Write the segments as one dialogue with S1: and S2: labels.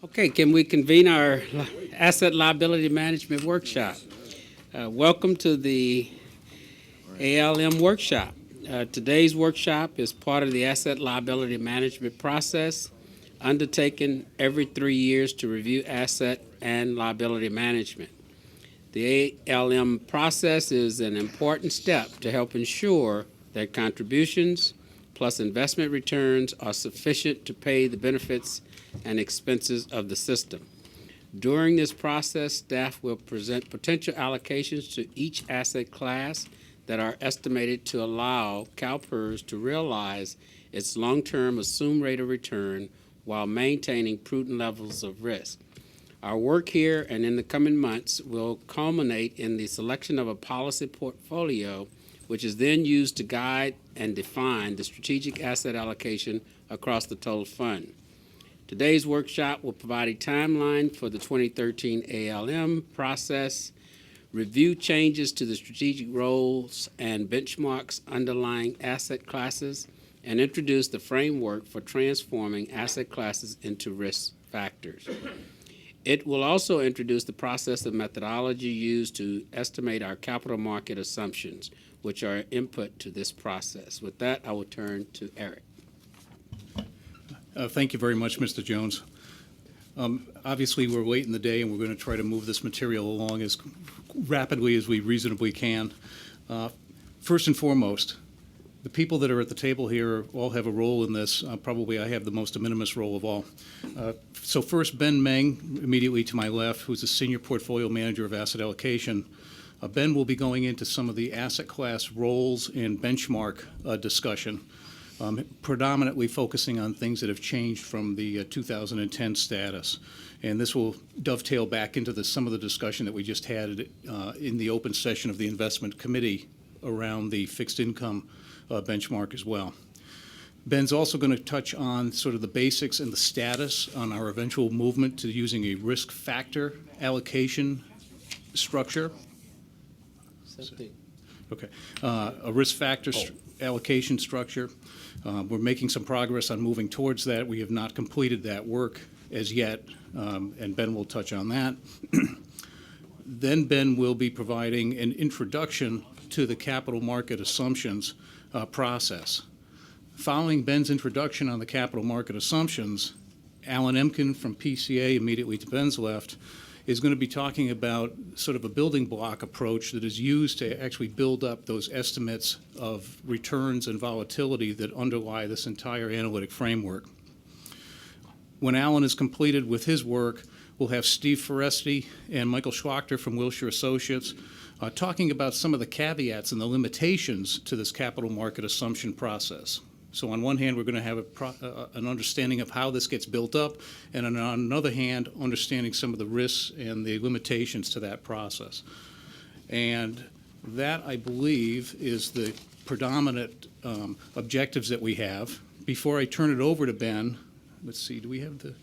S1: Okay, can we convene our Asset Liability Management Workshop? Welcome to the ALM Workshop. Today's workshop is part of the Asset Liability Management process undertaken every 3 years to review asset and liability management. The ALM process is an important step to help ensure that contributions plus investment returns are sufficient to pay the benefits and expenses of the system. During this process, staff will present potential allocations to each asset class that are estimated to allow CalPERS to realize its long-term assumed rate of return while maintaining prudent levels of risk. Our work here and in the coming months will culminate in the selection of a policy portfolio, which is then used to guide and define the strategic asset allocation across the total fund. Today's workshop will provide a timeline for the 2013 ALM process, review changes to the strategic roles and benchmarks underlying asset classes, and introduce the framework for transforming asset classes into risk factors. It will also introduce the process and methodology used to estimate our capital market assumptions, which are input to this process. With that, I will turn to Eric.
S2: Thank you very much, Mr. Jones. Obviously, we're late in the day, and we're going to try to move this material along as rapidly as we reasonably can. First and foremost, the people that are at the table here all have a role in this. Probably I have the most de minimis role of all. So first, Ben Meng, immediately to my left, who's the Senior Portfolio Manager of Asset Allocation. Ben will be going into some of the asset class roles and benchmark discussion, predominantly focusing on things that have changed from the 2010 status. And this will dovetail back into some of the discussion that we just had in the open session of the investment committee around the fixed income benchmark as well. Ben's also going to touch on sort of the basics and the status on our eventual movement to using a risk factor allocation structure. Okay, a risk factor allocation structure. We're making some progress on moving towards that. We have not completed that work as yet, and Ben will touch on that. Then Ben will be providing an introduction to the capital market assumptions process. Following Ben's introduction on the capital market assumptions, Alan Emkin from PCA, immediately to Ben's left, is going to be talking about sort of a building block approach that is used to actually build up those estimates of returns and volatility that underlie this entire analytic framework. When Alan is completed with his work, we'll have Steve Foresti and Michael Schlachter from Wilshire Associates talking about some of the caveats and the limitations to this capital market assumption process. So on one hand, we're going to have an understanding of how this gets built up, and on another hand, understanding some of the risks and the limitations to that process. And that, I believe, is the predominant objectives that we have. Before I turn it over to Ben, let's see, do we have the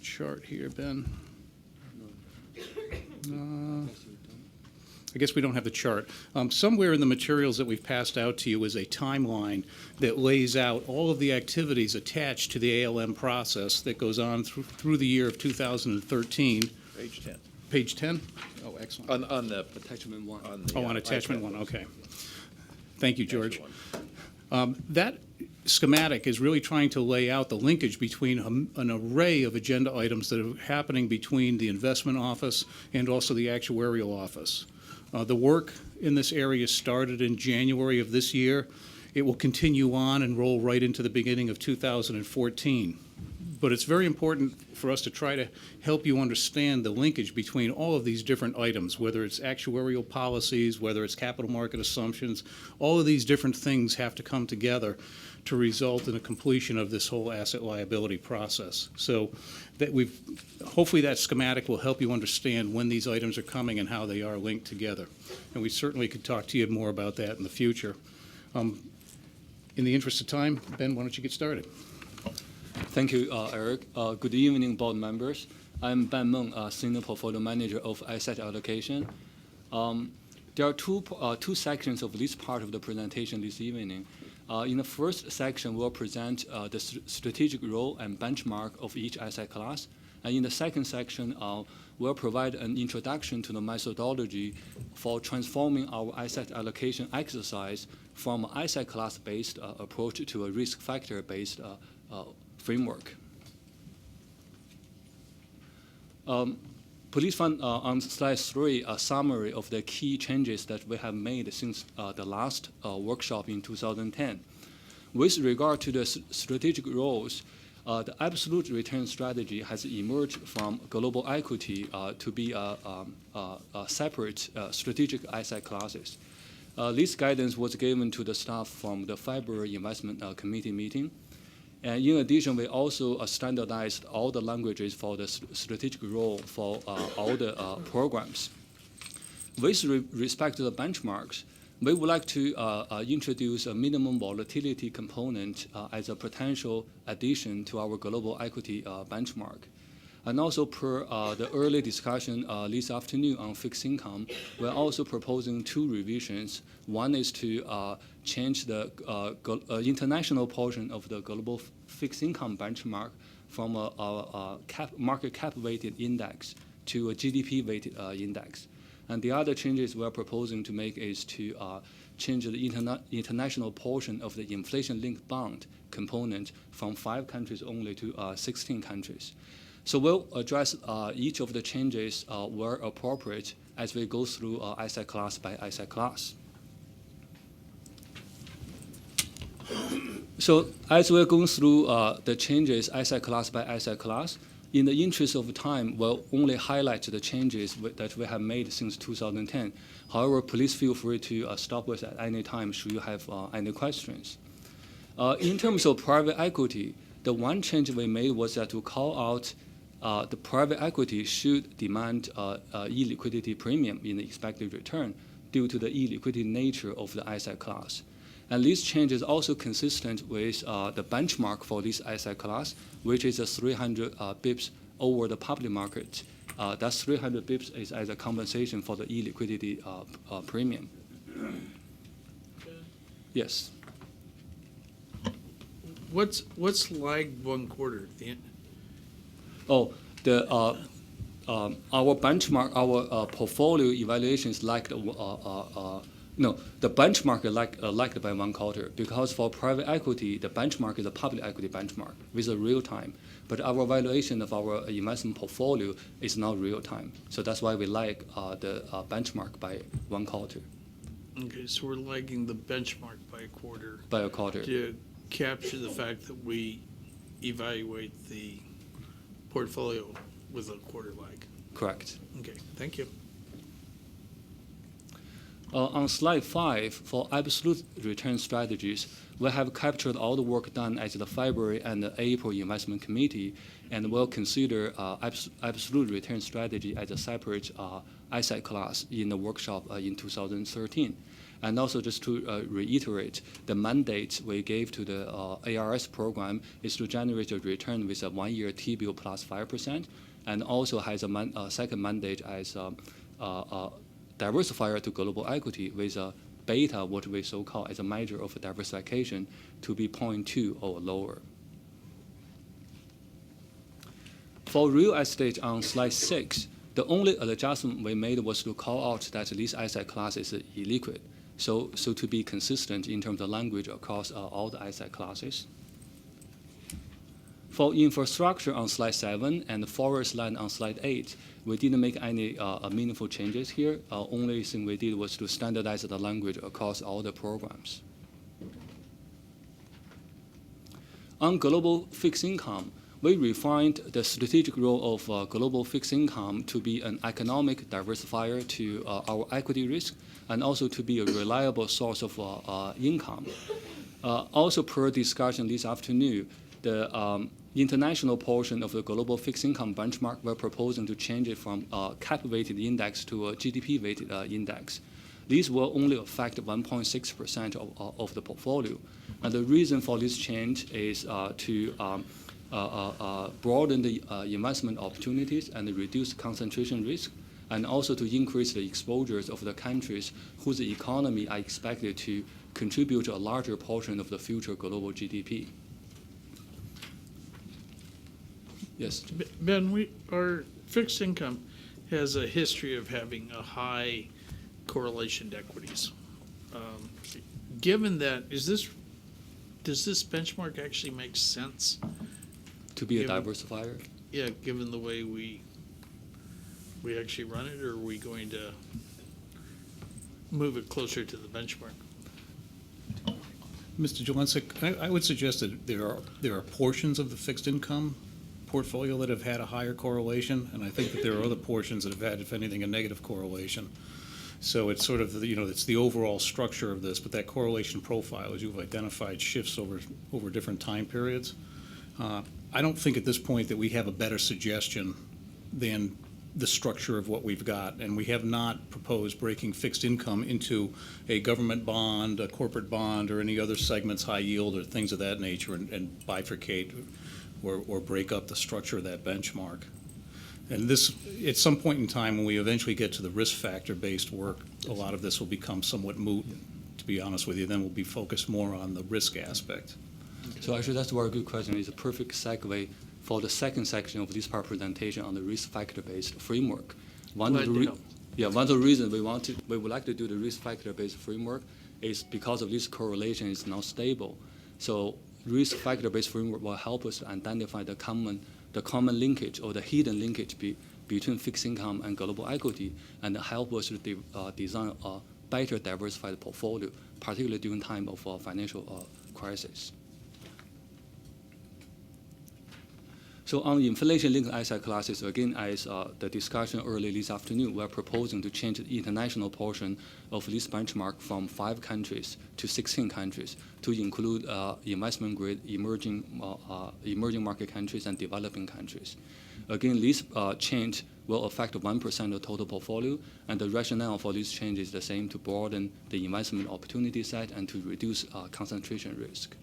S2: chart here, Ben? I guess we don't have the chart. Somewhere in the materials that we've passed out to you is a timeline that lays out all of the activities attached to the ALM process that goes on through the year of 2013.
S3: Page 10.
S2: Page 10? Oh, excellent.
S3: On the attachment one.
S2: On attachment one, okay. Thank you, George. That schematic is really trying to lay out the linkage between an array of agenda items that are happening between the investment office and also the actuarial office. The work in this area started in January of this year. It will continue on and roll right into the beginning of 2014. But it's very important for us to try to help you understand the linkage between all of these different items, whether it's actuarial policies, whether it's capital market assumptions. All of these different things have to come together to result in a completion of this whole asset liability process. So that hopefully that schematic will help you understand when these items are coming and how they are linked together. And we certainly could talk to you more about that in the future. In the interest of time, Ben, why don't you get started?
S4: Thank you, Eric. Good evening, board members. I'm Ben Meng, Senior Portfolio Manager of Asset Allocation. There are two sections of this part of the presentation this evening. In the first section, we'll present the strategic role and benchmark of each asset class. And in the second section, we'll provide an introduction to the methodology for transforming our asset allocation exercise from an asset class-based approach to a risk factor-based framework. Please find on slide 3 a summary of the key changes that we have made since the last workshop in 2010. With regard to the strategic roles, the absolute return strategy has emerged from global equity to be a separate strategic asset classes. This guidance was given to the staff from the February Investment Committee meeting. And in addition, we also standardized all the languages for the strategic role for all the programs. With respect to the benchmarks, we would like to introduce a minimum volatility component as a potential addition to our global equity benchmark. And also per the early discussion this afternoon on fixed income, we're also proposing 2 revisions. One is to change the international portion of the global fixed income benchmark from a market cap weighted index to a GDP weighted index. And the other changes we're proposing to make is to change the international portion of the inflation-linked bond component from 5 countries only to 16 countries. So we'll address each of the changes where appropriate as we go through asset class by asset class. So as we're going through the changes asset class by asset class, in the interest of time, we'll only highlight the changes that we have made since 2010. However, please feel free to stop us at any time should you have any questions. In terms of private equity, the one change we made was that to call out the private equity should demand illiquidity premium in the expected return due to the illiquidity nature of the asset class. And this change is also consistent with the benchmark for this asset class, which is 300 bips over the public market. That's 300 bips is as a compensation for the illiquidity premium. Yes.
S5: What's lagged 1 quarter?
S4: Oh, our benchmark, our portfolio evaluations lagged. No, the benchmark is lagged by 1 quarter because for private equity, the benchmark is a public equity benchmark with a real time. But our valuation of our investment portfolio is not real time. So that's why we lag the benchmark by 1 quarter.
S5: Okay, so we're lagging the benchmark by a quarter
S4: By a quarter.
S5: to capture the fact that we evaluate the portfolio with a quarter lag.
S4: Correct.
S5: Okay, thank you.
S4: On slide 5, for absolute return strategies, we have captured all the work done at the February and the April investment committee, and will consider absolute return strategy as a separate asset class in the workshop in 2013. And also just to reiterate, the mandate we gave to the ARS program is to generate a return with a 1-year T-bill plus 5%, and also has a second mandate as diversifier to global equity with a beta, what we so-call as a measure of diversification, to be 0.2 or lower. For real estate on slide 6, the only adjustment we made was to call out that this asset class is illiquid. So to be consistent in terms of language across all the asset classes. For infrastructure on slide 7 and forest land on slide 8, we didn't make any meaningful changes here. Only thing we did was to standardize the language across all the programs. On global fixed income, we refined the strategic role of global fixed income to be an economic diversifier to our equity risk, and also to be a reliable source of income. Also per discussion this afternoon, the international portion of the global fixed income benchmark, we're proposing to change it from a cap-weighted index to a GDP-weighted index. These will only affect 1.6% of the portfolio. And the reason for this change is to broaden the investment opportunities and reduce concentration risk, and also to increase the exposures of the countries whose economy are expected to contribute to a larger portion of the future global GDP. Yes.
S5: Ben, our fixed income has a history of having a high correlation to equities. Given that, does this benchmark actually make sense?
S4: To be a
S5: Given-
S4: diversifier.
S5: Yeah, given the way we actually run it, or are we going to move it closer to the benchmark?
S2: Mr. Jelencic, I would suggest that there are portions of the fixed income portfolio that have had a higher correlation, and I think that there are other portions that have had, if anything, a negative correlation. So it's sort of, it's the overall structure of this, but that correlation profile, as you've identified, shifts over different time periods. I don't think at this point that we have a better suggestion than the structure of what we've got, and we have not proposed breaking fixed income into a government bond, a corporate bond, or any other segments, high yield, or things of that nature, and bifurcate or break up the structure of that benchmark. And this, at some point in time, when we eventually get to the risk factor-based work, a lot of this will become somewhat moot, to be honest with you. Then we'll be focused more on the risk aspect.
S4: So actually, that's a very good question. It's a perfect segue for the second section of this part presentation on the risk factor-based framework. One of the reasons we would like to do the risk factor-based framework is because of this correlation is not stable. So risk factor-based framework will help us to identify the common linkage or the hidden linkage between fixed income and global equity, and help us to design a better diversified portfolio, particularly during time of financial crisis. So on inflation-linked asset classes, again, as the discussion earlier this afternoon, we're proposing to change the international portion of this benchmark from 5 countries to 16 countries to include investment-grade emerging market countries and developing countries. Again, this change will affect 1% of total portfolio, and the rationale for this change is the same: to broaden the investment opportunity set and to reduce concentration risk.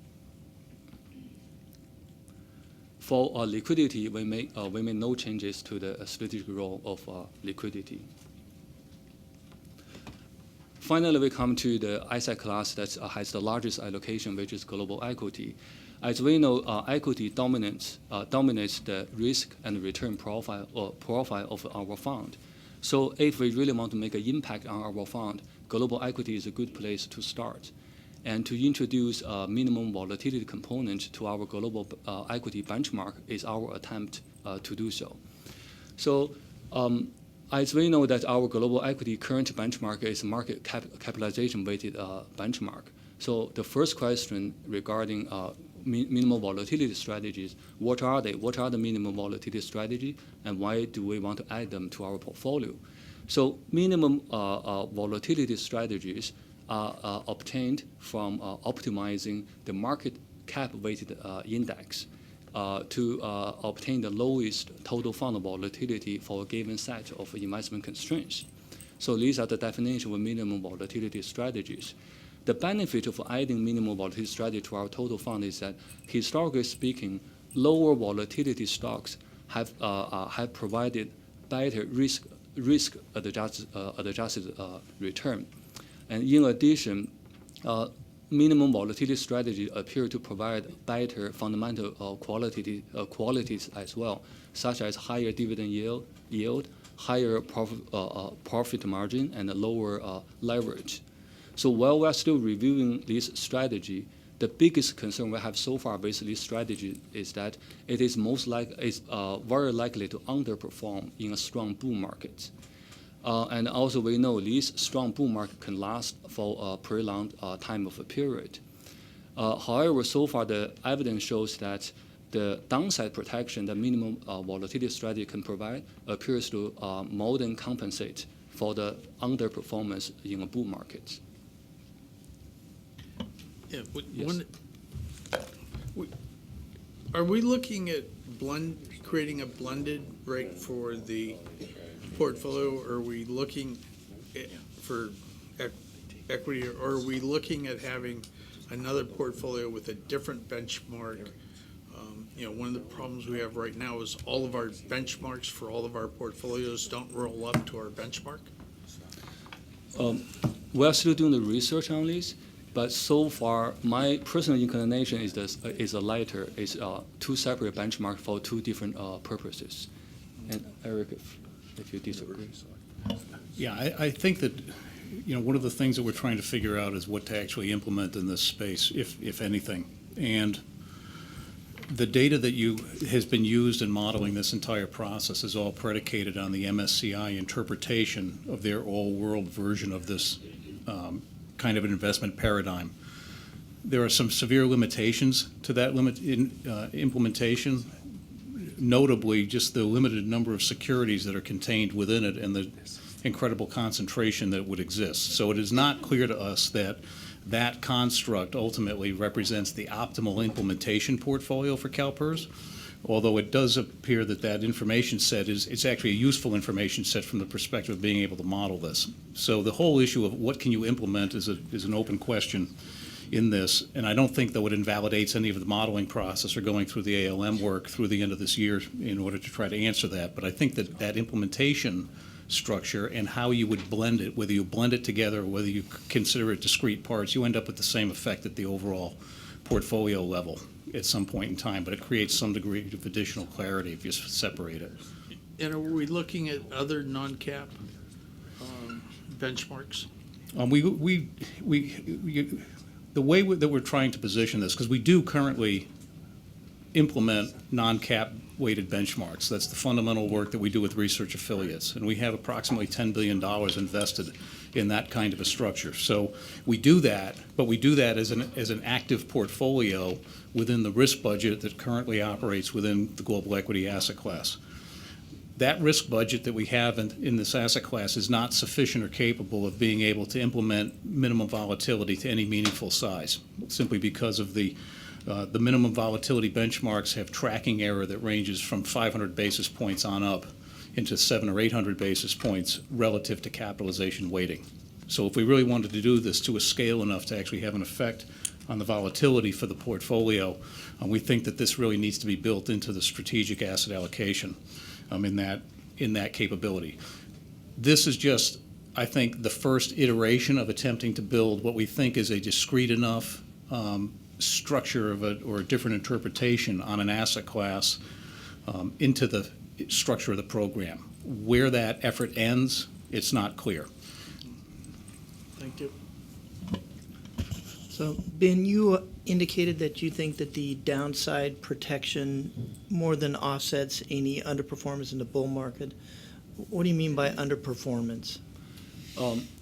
S4: For liquidity, we made no changes to the strategic role of liquidity. Finally, we come to the asset class that has the largest allocation, which is global equity. As we know, equity dominates the risk and return profile of our fund. So if we really want to make an impact on our fund, global equity is a good place to start. And to introduce a minimum volatility component to our global equity benchmark is our attempt to do so. So as we know that our global equity current benchmark is market capitalization weighted benchmark. So the first question regarding minimal volatility strategies, what are they? What are the minimum volatility strategy, and why do we want to add them to our portfolio? So minimum volatility strategies are obtained from optimizing the market cap weighted index to obtain the lowest total fund volatility for a given set of investment constraints. So these are the definition of minimum volatility strategies. The benefit of adding minimum volatility strategy to our total fund is that, historically speaking, lower volatility stocks have provided better risk adjusted return. And in addition, minimum volatility strategy appear to provide better fundamental qualities as well, such as higher dividend yield, higher profit margin, and lower leverage. So while we're still reviewing this strategy, the biggest concern we have so far with this strategy is that it is very likely to underperform in a strong bull market. And also we know this strong bull market can last for a prolonged time of a period. However, so far the evidence shows that the downside protection that minimum volatility strategy can provide appears to more than compensate for the underperformance in a bull market.
S5: Yeah,
S4: Yes.
S5: Are we looking at creating a blended rate for the portfolio? Or are we looking for equity, or are we looking at having another portfolio with a different benchmark? One of the problems we have right now is all of our benchmarks for all of our portfolios don't roll up to our benchmark.
S4: We're still doing the research on this, But so far, my personal inclination is a lighter, is two separate benchmarks for two different purposes. And Eric, if you disagree.
S2: Yeah, I think that, one of the things that we're trying to figure out is what to actually implement in this space, if anything. And the data that has been used in modeling this entire process is all predicated on the MSCI interpretation of their all-world version of this kind of an investment paradigm. There are some severe limitations to that implementation, notably just the limited number of securities that are contained within it and the incredible concentration that would exist. So it is not clear to us that that construct ultimately represents the optimal implementation portfolio for CalPERS, although it does appear that that information set it's actually a useful information set from the perspective of being able to model this. So the whole issue of what can you implement is an open question in this, and I don't think, though, it invalidates any of the modeling process or going through the ALM work through the end of this year in order to try to answer that. But I think that that implementation structure and how you would blend it, whether you blend it together or whether you consider it discrete parts, you end up with the same effect at the overall portfolio level at some point in time, but it creates some degree of additional clarity if you separate it.
S5: And are we looking at other non-cap benchmarks?
S2: The way that we're trying to position this, because we do currently implement non-cap weighted benchmarks. That's the fundamental work that we do with research affiliates, and we have approximately $10 billion invested in that kind of a structure. So we do that, but we do that as an active portfolio within the risk budget that currently operates within the global equity asset class. That risk budget that we have in this asset class is not sufficient or capable of being able to implement minimum volatility to any meaningful size, simply because of the minimum volatility benchmarks have tracking error that ranges from 500 basis points on up into 700 or 800 basis points relative to capitalization weighting. So if we really wanted to do this to a scale enough to actually have an effect on the volatility for the portfolio, we think that this really needs to be built into the strategic asset allocation in that capability. This is just, I think, the first iteration of attempting to build what we think is a discrete enough structure of it or a different interpretation on an asset class into the structure of the program. Where that effort ends, it's not clear.
S5: Thank you.
S6: So, Ben, you indicated that you think that the downside protection more than offsets any underperformance in the bull market. What do you mean by underperformance?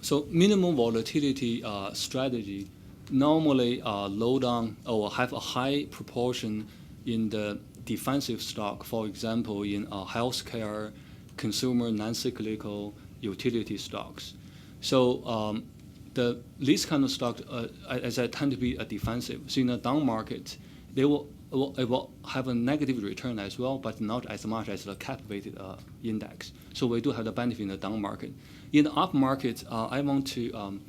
S4: So minimum volatility strategy normally low down or have a high proportion in the defensive stock, for example, in healthcare, consumer, non-cyclical, utility stocks. So these kind of stocks, as I tend to be a defensive. So in a down market, it will have a negative return as well, but not as much as the cap-weighted index. So we do have the benefit in the down market. In the up market, I want to,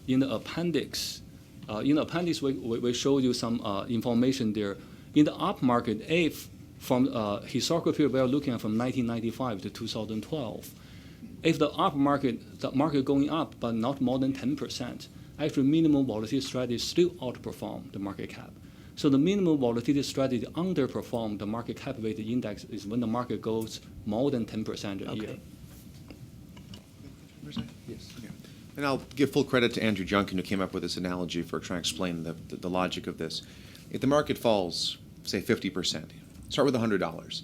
S4: in the appendix, we show you some information there. In the up market, if from historical period we are looking at from 1995 to 2012, if the market going up but not more than 10%, actually minimum volatility strategy still outperform the market cap. So the minimum volatility strategy underperform the market cap weighted index is when the market goes more than 10% a year.
S3: Yes.
S7: Yeah. And I'll give full credit to Andrew Junkin, who came up with this analogy for trying to explain the logic of this. If the market falls, say 50%, start with $100.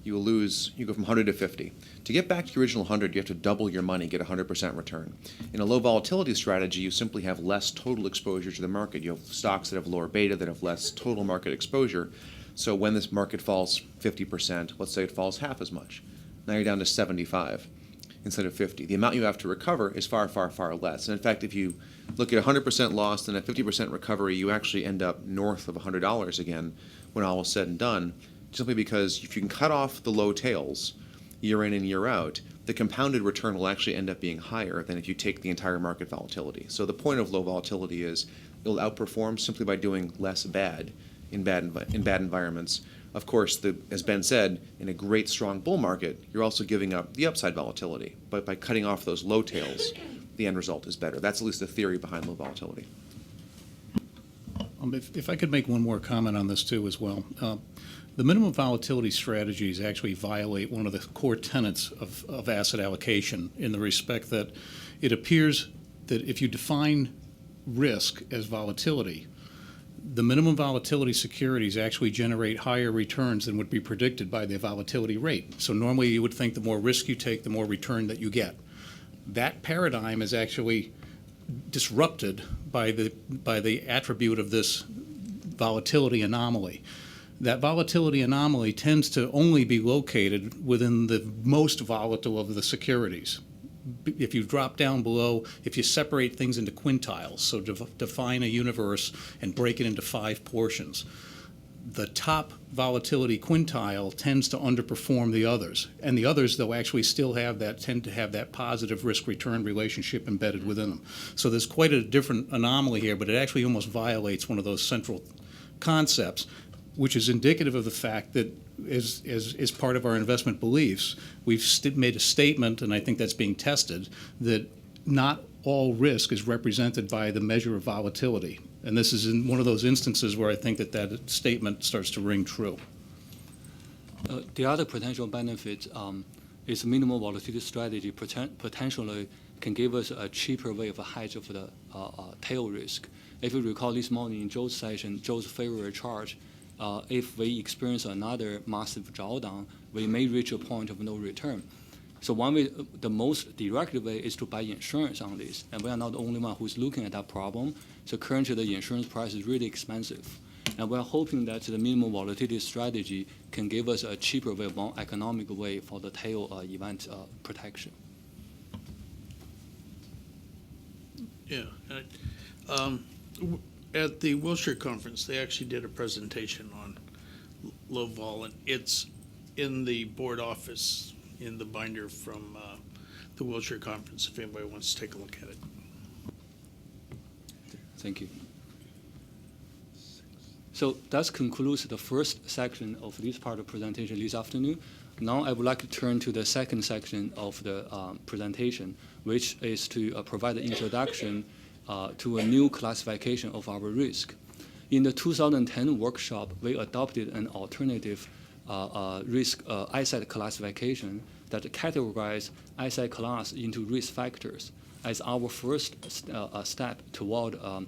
S7: You go from 100 to 50. To get back to your original 100, you have to double your money, get 100% return. In a low volatility strategy, you simply have less total exposure to the market. You have stocks that have lower beta, that have less total market exposure. So when this market falls 50%, let's say it falls half as much. Now you're down to 75 instead of 50. The amount you have to recover is far, far, far less. And in fact, if you look at 100% loss and a 50% recovery, you actually end up north of $100 again when all is said and done, simply because if you can cut off the low tails year in and year out, the compounded return will actually end up being higher than if you take the entire market volatility. So the point of low volatility is it'll outperform simply by doing less bad in bad environments. Of course, as Ben said, in a great strong bull market, you're also giving up the upside volatility. But by cutting off those low tails, the end result is better. That's at least the theory behind low volatility.
S2: If I could make one more comment on this too as well. The minimum volatility strategies actually violate one of the core tenets of asset allocation in the respect that it appears that if you define risk as volatility, the minimum volatility securities actually generate higher returns than would be predicted by the volatility rate. So normally you would think the more risk you take, the more return that you get. That paradigm is actually disrupted by the attribute of this volatility anomaly. That volatility anomaly tends to only be located within the most volatile of the securities. If you drop down below, if you separate things into quintiles, so define a universe and break it into 5 portions, the top volatility quintile tends to underperform the others. And the others, though, actually still tend to have that positive risk-return relationship embedded within them. So there's quite a different anomaly here, but it actually almost violates one of those central concepts, which is indicative of the fact that as part of our investment beliefs, we've made a statement, and I think that's being tested, that not all risk is represented by the measure of volatility. And this is in one of those instances where I think that statement starts to ring true.
S4: The other potential benefit is minimal volatility strategy potentially can give us a cheaper way of a hedge of the tail risk. If you recall this morning in Joe's session, Joe's favorite chart, if we experience another massive drawdown, we may reach a point of no return. So one way, the most direct way is to buy insurance on this, and we are not the only one who's looking at that problem. So currently the insurance price is really expensive, and we're hoping that the minimum volatility strategy can give us a cheaper way, more economic way for the tail event protection.
S5: Yeah. At the Wilshire conference, they actually did a presentation on low vol, and it's in the board office in the binder from the Wilshire conference, if anybody wants to take a look at it.
S4: Thank you. So that concludes the first section of this part of the presentation this afternoon. Now I would like to turn to the second section of the presentation, which is to provide an introduction to a new classification of our risk. In the 2010 workshop, we adopted an alternative risk asset classification that categorized asset class into risk factors as our first step toward a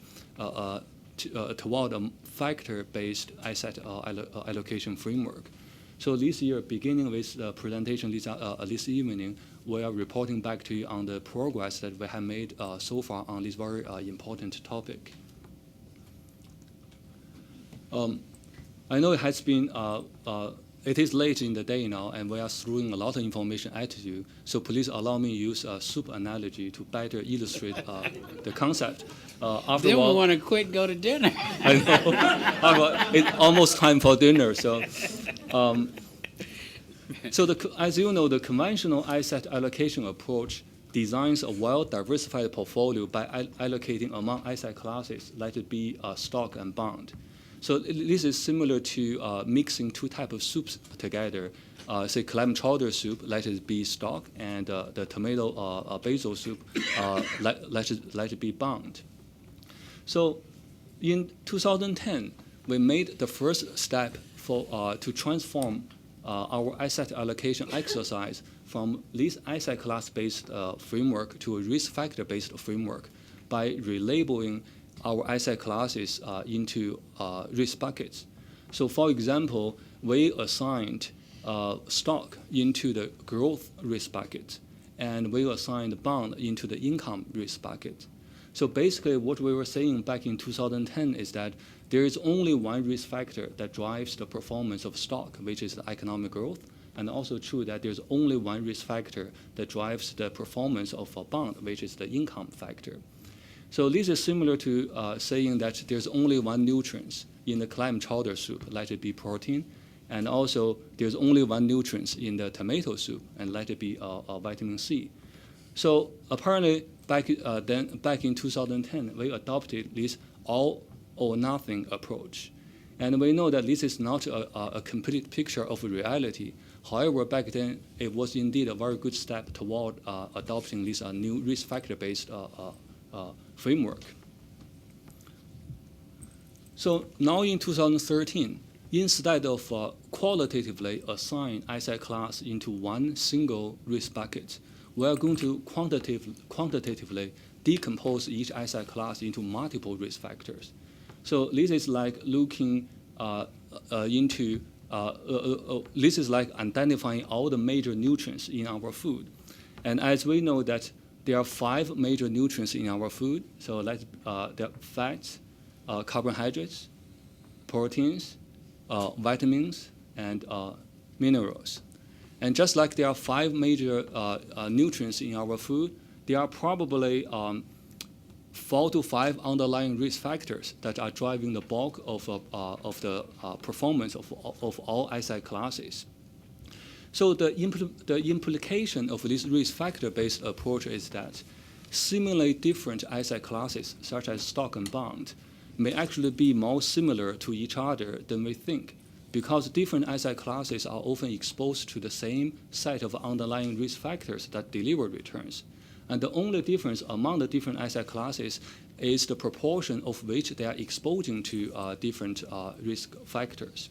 S4: factor-based asset allocation framework. So this year, beginning with the presentation this evening, we are reporting back to you on the progress that we have made so far on this very important topic. I know it has been, it is late in the day now, and we are throwing a lot of information at you, so please allow me to use a soup analogy to better illustrate the concept. After
S1: Then we
S4: all,
S1: want to quit and go to dinner.
S4: I know. It's almost time for dinner, so. As you know, the conventional asset allocation approach designs a well-diversified portfolio by allocating among asset classes, let it be stock and bond. So this is similar to mixing two types of soups together. Say clam chowder soup, let it be stock, and the tomato basil soup, let it be bond. So in 2010, we made the first step to transform our asset allocation exercise from this asset class-based framework to a risk factor-based framework by relabeling our asset classes into risk buckets. So for example, we assigned stock into the growth risk bucket, and we assigned bond into the income risk bucket. So basically what we were saying back in 2010 is that there is only one risk factor that drives the performance of stock, which is the economic growth, and also true that there's only one risk factor that drives the performance of a bond, which is the income factor. So this is similar to saying that there's only one nutrient in the clam chowder soup, let it be protein, and also there's only one nutrient in the tomato soup, and let it be vitamin C. So apparently back in 2010, we adopted this all or nothing approach. And we know that this is not a complete picture of reality. However, back then, it was indeed a very good step toward adopting this new risk factor-based framework. So now in 2013, instead of qualitatively assign asset class into one single risk bucket, we are going to quantitatively decompose each asset class into multiple risk factors. So this is like looking this is like identifying all the major nutrients in our food. And as we know that there are 5 major nutrients in our food, so there are fats, carbohydrates, proteins, vitamins, and minerals. And just like there are 5 major nutrients in our food, there are probably 4 to 5 underlying risk factors that are driving the bulk of the performance of all asset classes. So the implication of this risk factor-based approach is that seemingly different asset classes, such as stock and bond, may actually be more similar to each other than we think, because different asset classes are often exposed to the same set of underlying risk factors that deliver returns. And the only difference among the different asset classes is the proportion of which they are exposing to different risk factors.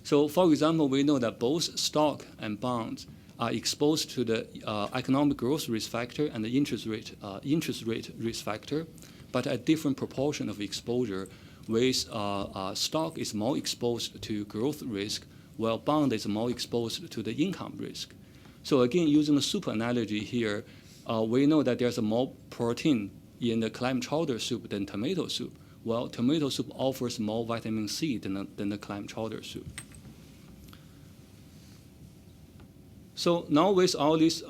S4: So, for example, we know that both stock and bonds are exposed to the economic growth risk factor and the interest rate risk factor, but at different proportion of exposure, with stock is more exposed to growth risk, while bond is more exposed to the income risk. So again, using the soup analogy here, we know that there's more protein in the clam chowder soup than tomato soup. Well, tomato soup offers more vitamin C than the clam chowder soup. So now with all this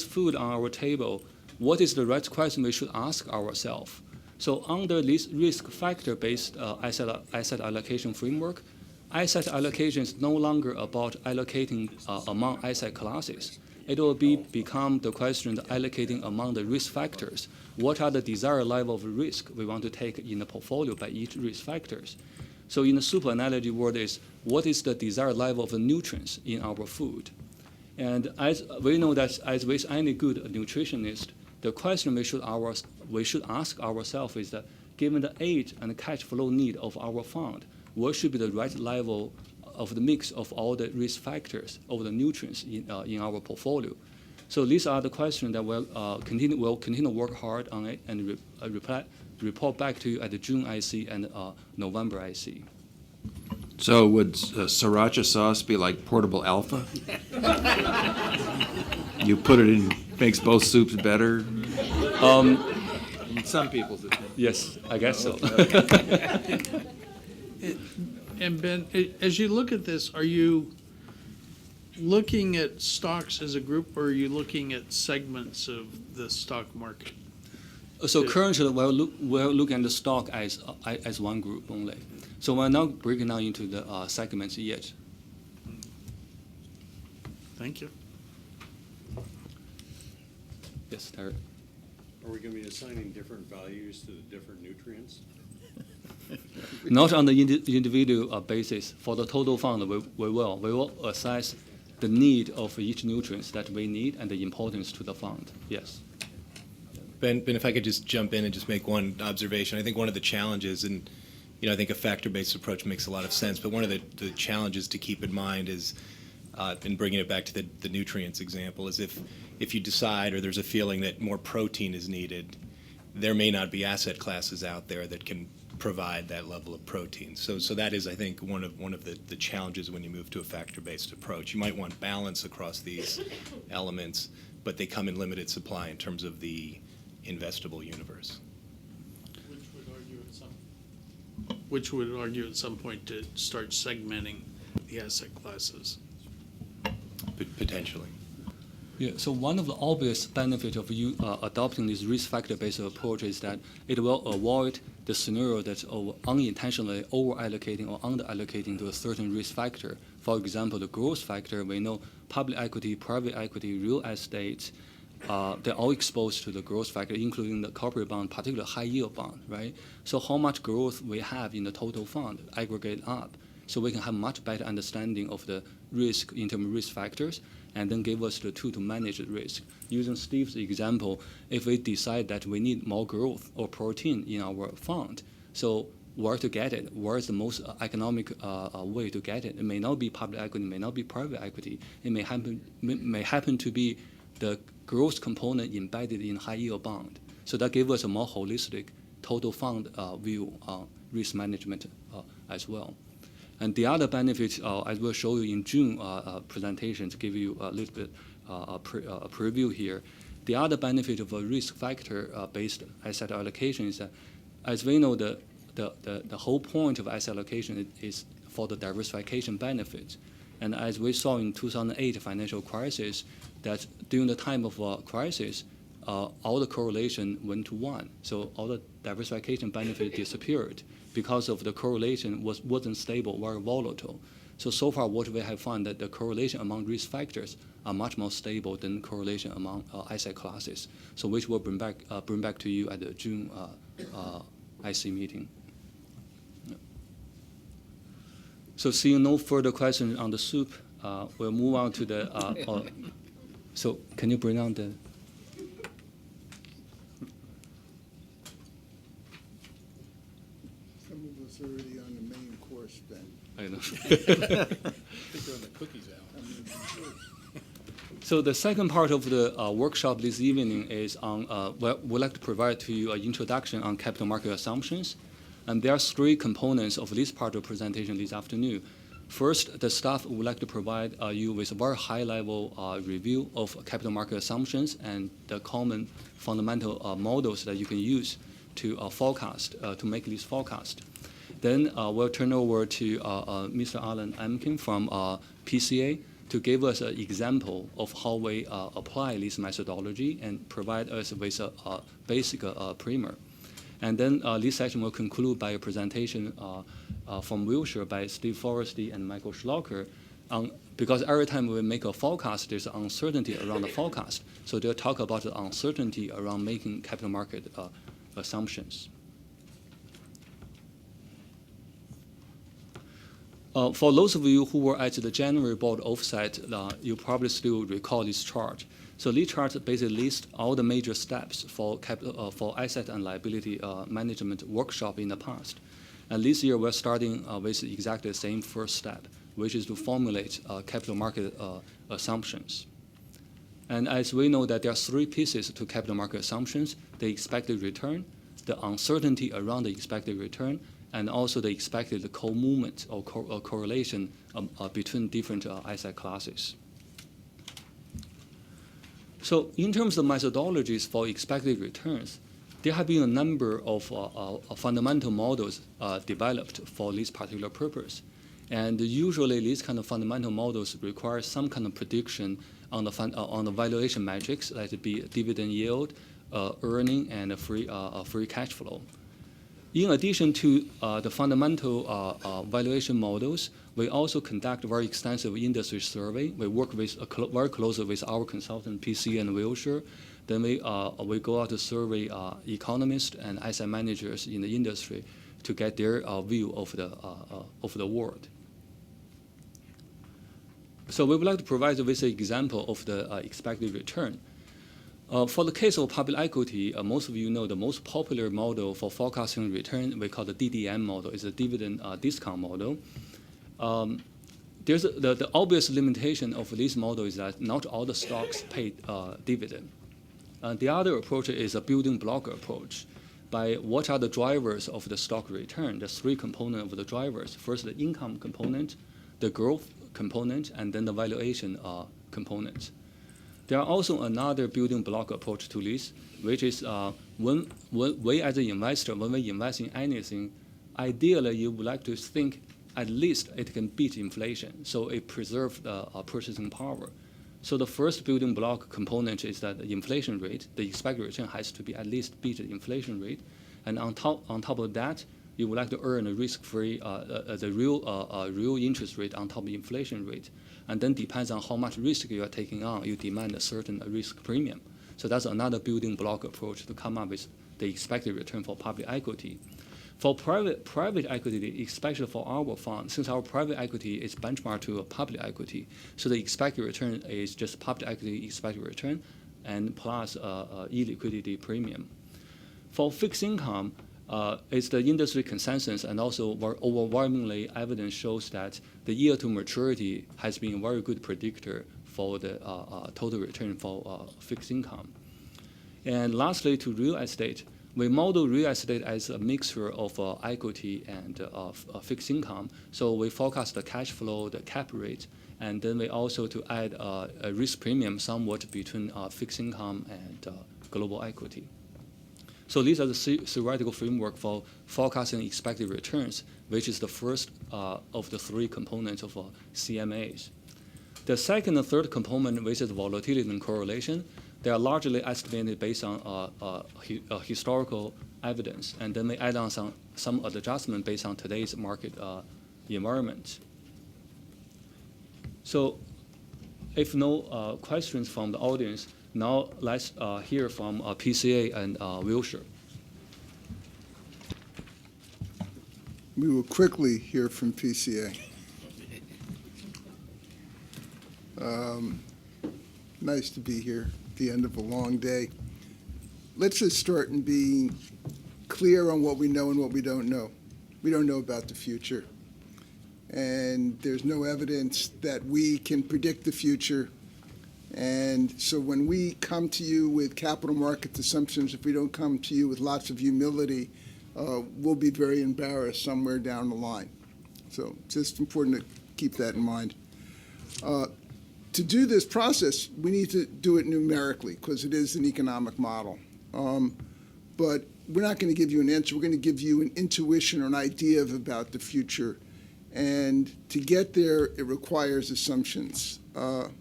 S4: food on our table, what is the right question we should ask ourselves? So under this risk factor-based asset allocation framework, asset allocation is no longer about allocating among asset classes. It will become the question of allocating among the risk factors. What are the desired level of risk we want to take in the portfolio by each risk factors? So in the soup analogy word is, what is the desired level of nutrients in our food? And as we know that as with any good nutritionist, the question we should ask ourselves is that given the age and cash flow need of our fund, what should be the right level of the mix of all the risk factors of the nutrients in our portfolio? So these are the questions that we'll continue to work hard on it and report back to you at the June IC and November IC.
S3: So would sriracha sauce be like portable alpha? You put it in, makes both soups better? In some people's opinion.
S4: Yes, I guess so.
S5: And Ben, as you look at this, are you looking at stocks as a group, or are you looking at segments of the stock market?
S4: So currently, we're looking at the stock as one group only. So we're not breaking down into the segments yet.
S5: Thank you.
S4: Yes, Terry.
S8: Are we going to be assigning different values to the different nutrients?
S4: Not on the individual basis. For the total fund, we will assess the need of each nutrients that we need and the importance to the fund. Yes.
S9: Ben, if I could just jump in and just make one observation. I think one of the challenges, and I think a factor-based approach makes a lot of sense, but one of the challenges to keep in mind is, in bringing it back to the nutrients example, is if you decide or there's a feeling that more protein is needed, there may not be asset classes out there that can provide that level of protein. So that is, I think, one of the challenges when you move to a factor-based approach. You might want balance across these elements, but they come in limited supply in terms of the investable universe.
S5: Which would argue at some point to start segmenting the asset classes.
S9: Potentially.
S4: Yeah, so one of the obvious benefits of you adopting this risk factor-based approach is that it will avoid the scenario that's unintentionally over-allocating or under-allocating to a certain risk factor. For example, the growth factor, we know public equity, private equity, real estate, they're all exposed to the growth factor, including the corporate bond, particularly high-yield bond, right? So how much growth we have in the total fund aggregate up, so we can have much better understanding of the risk in terms of risk factors, and then give us the tool to manage the risk. Using Steve's example, if we decide that we need more growth or protein in our fund, so where to get it, where is the most economic way to get it. It may not be public equity, it may not be private equity. It may happen to be the growth component embedded in high yield bond. So that gives us a more holistic total fund view on risk management as well. And the other benefits, I will show you in June presentation to give you a little bit a preview here. The other benefit of a risk factor-based asset allocation is that, as we know, the whole point of asset allocation is for the diversification benefits. And as we saw in 2008 financial crisis, that during the time of crisis, all the correlation went to one. So all the diversification benefit disappeared because of the correlation wasn't stable, very volatile. So far what we have found that the correlation among risk factors are much more stable than correlation among asset classes. So which will bring back to you at the June IC meeting. Yeah. So seeing no further questions on the soup, we'll move on to the, so can you bring on the,
S10: Some of us already on the main course then.
S4: I know.
S2: Throwing the cookies out.
S4: So the second part of the workshop this evening is on, we'd like to provide to you an introduction on capital market assumptions. And there are three components of this part of the presentation this afternoon. First, the staff would like to provide you with a very high-level review of capital market assumptions and the common fundamental models that you can use to forecast, to make this forecast. Then we'll turn over to Mr. Alan Amkin from PCA to give us an example of how we apply this methodology and provide us with a basic primer. And then this session will conclude by a presentation from Wilshire by Steve Forresty and Michael Schlocker. Because every time we make a forecast, there's uncertainty around the forecast. So they'll talk about the uncertainty around making capital market assumptions. For those of you who were at the January board offsite, you probably still recall this chart. So this chart basically lists all the major steps for asset and liability management workshop in the past. And this year we're starting with exactly the same first step, which is to formulate capital market assumptions. And as we know that there are three pieces to capital market assumptions: the expected return, the uncertainty around the expected return, and also the expected co-movement or correlation between different asset classes. So in terms of methodologies for expected returns, there have been a number of fundamental models developed for this particular purpose. And usually these kind of fundamental models require some kind of prediction on the valuation metrics, like it be dividend yield, earning, and free cash flow. In addition to the fundamental valuation models, we also conduct very extensive industry survey. We work with very closely with our consultant, PC and Wilshire. Then we go out to survey economists and asset managers in the industry to get their view of the world. So we would like to provide you with an example of the expected return. For the case of public equity, most of you know the most popular model for forecasting return we call the DDM model. It's a dividend discount model. There's the obvious limitation of this model is that not all the stocks pay dividend. The other approach is a building block approach. By what are the drivers of the stock return? There's three components of the drivers. First, the income component, the growth component, and then the valuation component. There are also another building block approach to this, which is when we as an investor, when we invest in anything, ideally you would like to think at least it can beat inflation, so it preserves the purchasing power. So the first building block component is that the inflation rate, the expected return has to be at least beat the inflation rate, and on top of that, you would like to earn a risk-free, the real interest rate on top of the inflation rate. And then depends on how much risk you are taking on, you demand a certain risk premium. So that's another building block approach to come up with the expected return for public equity. For private equity, especially for our fund, since our private equity is benchmarked to a public equity, so the expected return is just public equity expected return and plus illiquidity premium. For fixed income, it's the industry consensus, and also overwhelmingly evidence shows that the yield to maturity has been a very good predictor for the total return for fixed income. And lastly, to real estate, we model real estate as a mixture of equity and fixed income. So we forecast the cash flow, the cap rate, and then we also to add a risk premium somewhat between fixed income and global equity. So these are the theoretical framework for forecasting expected returns, which is the first of the three components of CMAs. The second and third component, which is volatility and correlation, they are largely estimated based on historical evidence, and then we add on some adjustment based on today's market environment. So if no questions from the audience, now let's hear from PCA and Wilshire.
S10: We will quickly hear from PCA. Nice to be here at the end of a long day. Let's just start and be clear on what we know and what we don't know. We don't know about the future. And there's no evidence that we can predict the future. And so when we come to you with capital market assumptions, if we don't come to you with lots of humility, we'll be very embarrassed somewhere down the line. So it's just important to keep that in mind. To do this process, we need to do it numerically because it is an economic model. But we're not going to give you an answer. We're going to give you an intuition or an idea about the future. And to get there, it requires assumptions. And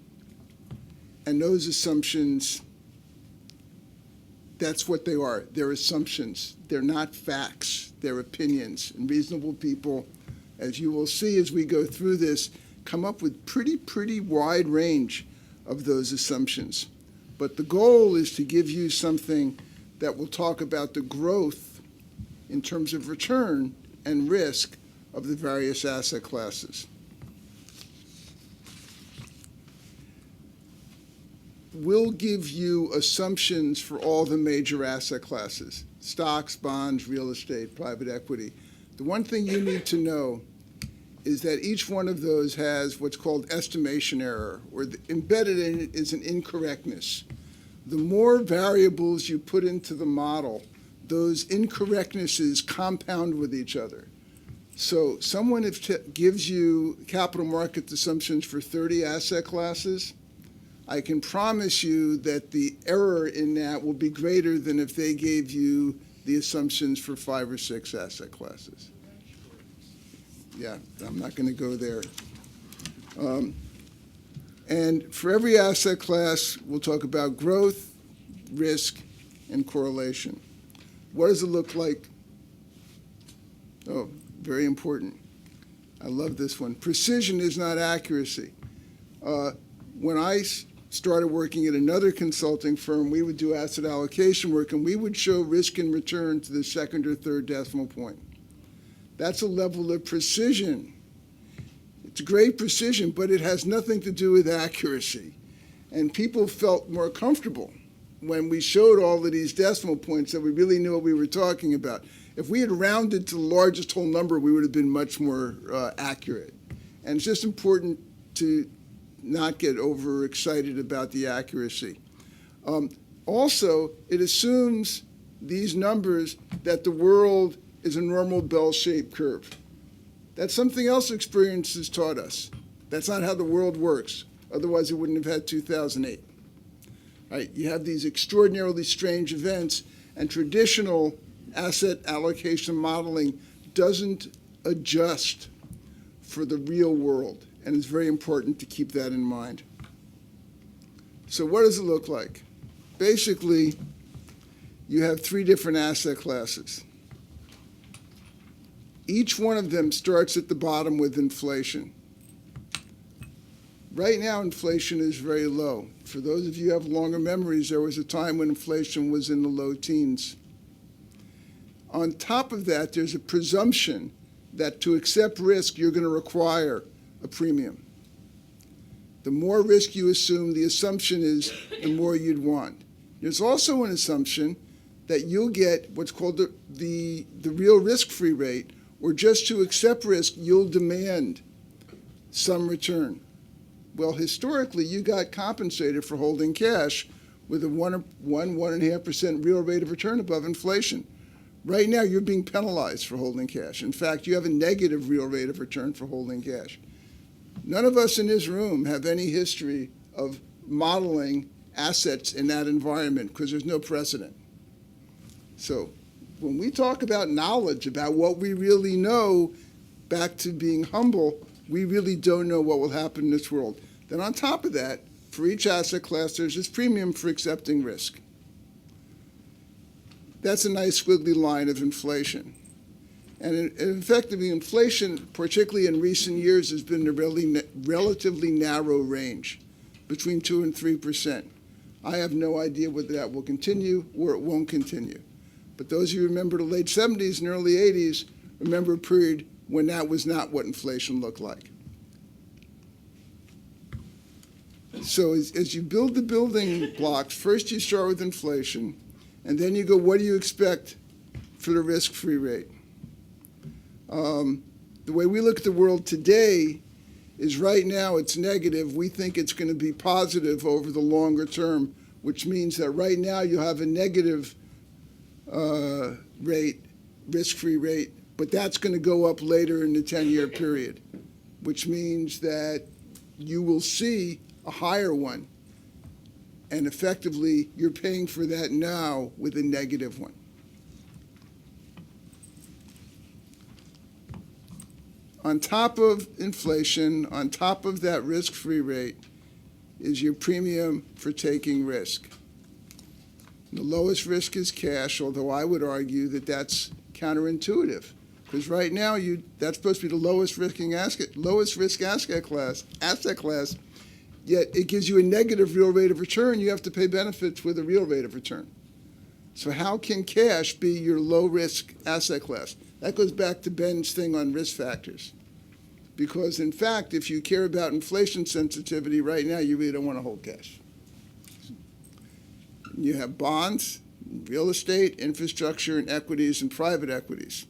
S10: those assumptions, that's what they are. They're assumptions. They're not facts. They're opinions. And reasonable people, as you will see as we go through this, come up with pretty wide range of those assumptions. But the goal is to give you something that will talk about the growth in terms of return and risk of the various asset classes. We'll give you assumptions for all the major asset classes: stocks, bonds, real estate, private equity. The one thing you need to know is that each one of those has what's called estimation error, or embedded in it is an incorrectness. The more variables you put into the model, those incorrectnesses compound with each other. So someone gives you capital market assumptions for 30 asset classes, I can promise you that the error in that will be greater than if they gave you the assumptions for 5 or 6 asset classes. Yeah, I'm not going to go there. And for every asset class, we'll talk about growth, risk, and correlation. What does it look like? Oh, very important. I love this one. Precision is not accuracy. When I started working at another consulting firm, we would do asset allocation work, and we would show risk and return to the 2nd or 3rd decimal point. That's a level of precision. It's great precision, but it has nothing to do with accuracy. And people felt more comfortable when we showed all of these decimal points that we really knew what we were talking about. If we had rounded to the largest whole number, we would have been much more accurate. And it's just important to not get overexcited about the accuracy. Also, it assumes these numbers that the world is a normal bell-shaped curve. That's something else experience has taught us. That's not how the world works. Otherwise, it wouldn't have had 2008. Right? You have these extraordinarily strange events, and traditional asset allocation modeling doesn't adjust for the real world, and it's very important to keep that in mind. So what does it look like? Basically, you have 3 different asset classes. Each one of them starts at the bottom with inflation. Right now, inflation is very low. For those of you who have longer memories, there was a time when inflation was in the low teens. On top of that, there's a presumption that to accept risk, you're going to require a premium. The more risk you assume, the assumption is the more you'd want. There's also an assumption that you'll get what's called the real risk-free rate, or just to accept risk, you'll demand some return. Well, historically, you got compensated for holding cash with a 1.5% real rate of return above inflation. Right now, you're being penalized for holding cash. In fact, you have a negative real rate of return for holding cash. None of us in this room have any history of modeling assets in that environment because there's no precedent. So when we talk about knowledge, about what we really know, back to being humble, we really don't know what will happen in this world. Then on top of that, for each asset class, there's this premium for accepting risk. That's a nice squiggly line of inflation. And effectively, inflation, particularly in recent years, has been a relatively narrow range, between 2% and 3%. I have no idea whether that will continue or it won't continue. But those of you who remember the late 70s and early 80s, remember a period when that was not what inflation looked like. So as you build the building blocks, first you start with inflation, and then you go, what do you expect for the risk-free rate? The way we look at the world today is right now it's negative. We think it's going to be positive over the longer term, which means that right now you'll have a negative rate, risk-free rate, but that's going to go up later in the 10-year period, which means that you will see a higher one. And effectively, you're paying for that now with a negative one. On top of inflation, on top of that risk-free rate, is your premium for taking risk. The lowest risk is cash, although I would argue that that's counterintuitive, because right now that's supposed to be the lowest risk asset class, yet it gives you a negative real rate of return. You have to pay benefits with a real rate of return. So how can cash be your low-risk asset class? That goes back to Ben's thing on risk factors. Because, in fact, if you care about inflation sensitivity right now, you really don't want to hold cash. You have bonds, real estate, infrastructure, and equities, and private equities.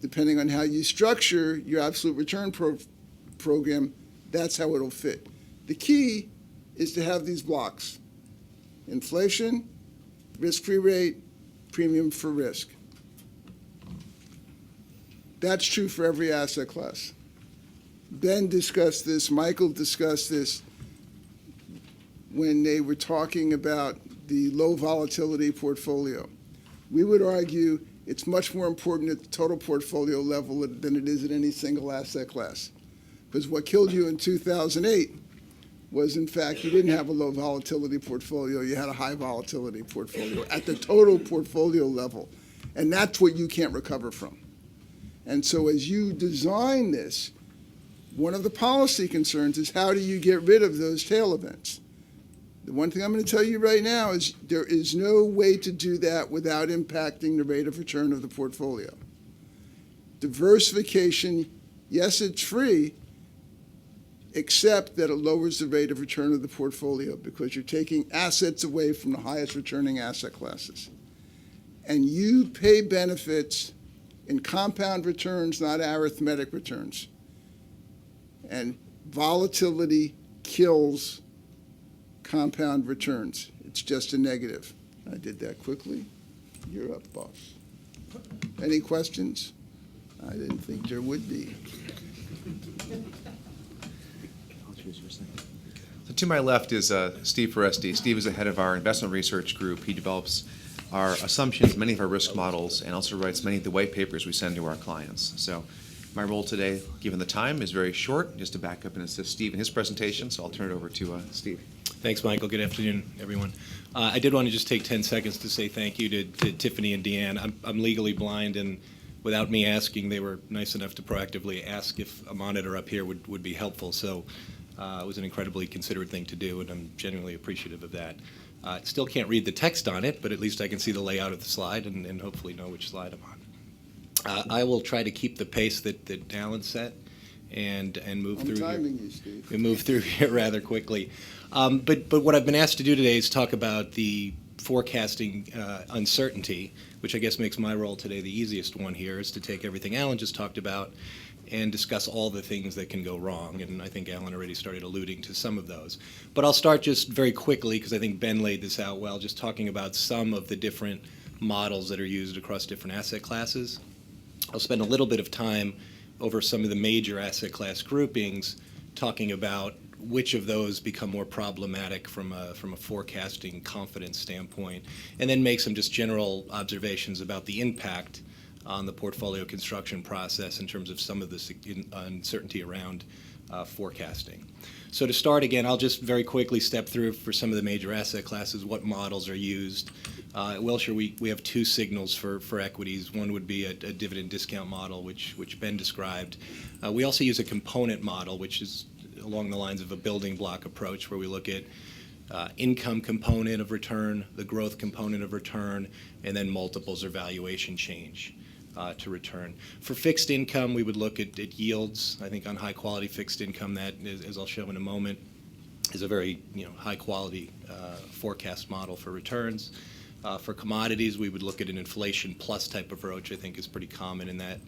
S10: Depending on how you structure your absolute return program, that's how it'll fit. The key is to have these blocks: inflation, risk-free rate, premium for risk. That's true for every asset class. Ben discussed this, Michael discussed this when they were talking about the low volatility portfolio. We would argue it's much more important at the total portfolio level than it is at any single asset class. Because what killed you in 2008 was, in fact, you didn't have a low volatility portfolio, you had a high volatility portfolio at the total portfolio level. And that's what you can't recover from. And so as you design this, one of the policy concerns is how do you get rid of those tail events? The one thing I'm going to tell you right now is there is no way to do that without impacting the rate of return of the portfolio. Diversification, yes, it's free, except that it lowers the rate of return of the portfolio because you're taking assets away from the highest returning asset classes. And you pay benefits in compound returns, not arithmetic returns. And volatility kills compound returns. It's just a negative. I did that quickly. You're up, boss. Any questions? I didn't think there would be.
S7: So to my left is Steve Foresti. Steve is the head of our investment research group. He develops our assumptions, many of our risk models, and also writes many of the white papers we send to our clients. So my role today, given the time, is very short, just to back up and assist Steve in his presentation. So I'll turn it over to Steve.
S9: Thanks, Michael. Good afternoon, everyone. I did want to just take 10 seconds to say thank you to Tiffany and Deanne. I'm legally blind, and without me asking, they were nice enough to proactively ask if a monitor up here would be helpful. So it was an incredibly considerate thing to do, and I'm genuinely appreciative of that. I still can't read the text on it, but at least I can see the layout of the slide and hopefully know which slide I'm on. I will try to keep the pace that Alan set and move
S10: I'm
S9: through
S10: timing
S9: here.
S10: you, Steve.
S9: We move through here rather quickly. But what I've been asked to do today is talk about the forecasting uncertainty, which I guess makes my role today the easiest one here, is to take everything Alan just talked about and discuss all the things that can go wrong. And I think Alan already started alluding to some of those. But I'll start just very quickly, because I think Ben laid this out well, just talking about some of the different models that are used across different asset classes. I'll spend a little bit of time over some of the major asset class groupings, talking about which of those become more problematic from a forecasting confidence standpoint, and then make some just general observations about the impact on the portfolio construction process in terms of some of the uncertainty around forecasting. So to start, again, I'll just very quickly step through for some of the major asset classes what models are used. At Wilshire, we have two signals for equities. One would be a dividend discount model, which Ben described. We also use a component model, which is along the lines of a building block approach, where we look at income component of return, the growth component of return, and then multiples or valuation change to return. For fixed income, we would look at yields. I think on high quality fixed income, that, as I'll show in a moment, is a very high quality forecast model for returns. For commodities, we would look at an inflation plus type approach. I think is pretty common in that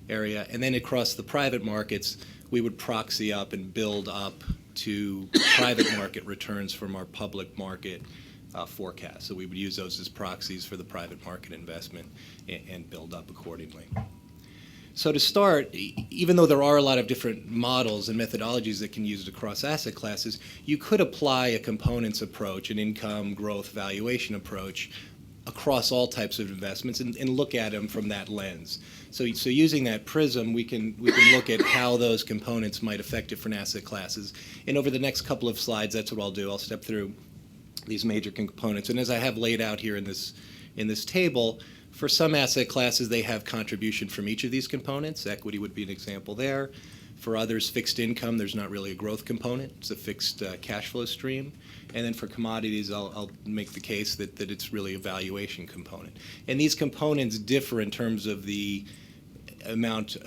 S9: area. And then across the private markets, we would proxy up and build up to private market returns from our public market forecast. So we would use those as proxies for the private market investment and build up accordingly. So to start, even though there are a lot of different models and methodologies that can be used across asset classes, you could apply a components approach, an income, growth, valuation approach across all types of investments and look at them from that lens. So using that prism, we can look at how those components might affect different asset classes. And over the next couple of slides, that's what I'll do. I'll step through these major components. And as I have laid out here in this table, for some asset classes, they have contribution from each of these components. Equity would be an example there. For others, fixed income, there's not really a growth component. It's a fixed cash flow stream. And then for commodities, I'll make the case that it's really a valuation component. And these components differ in terms of the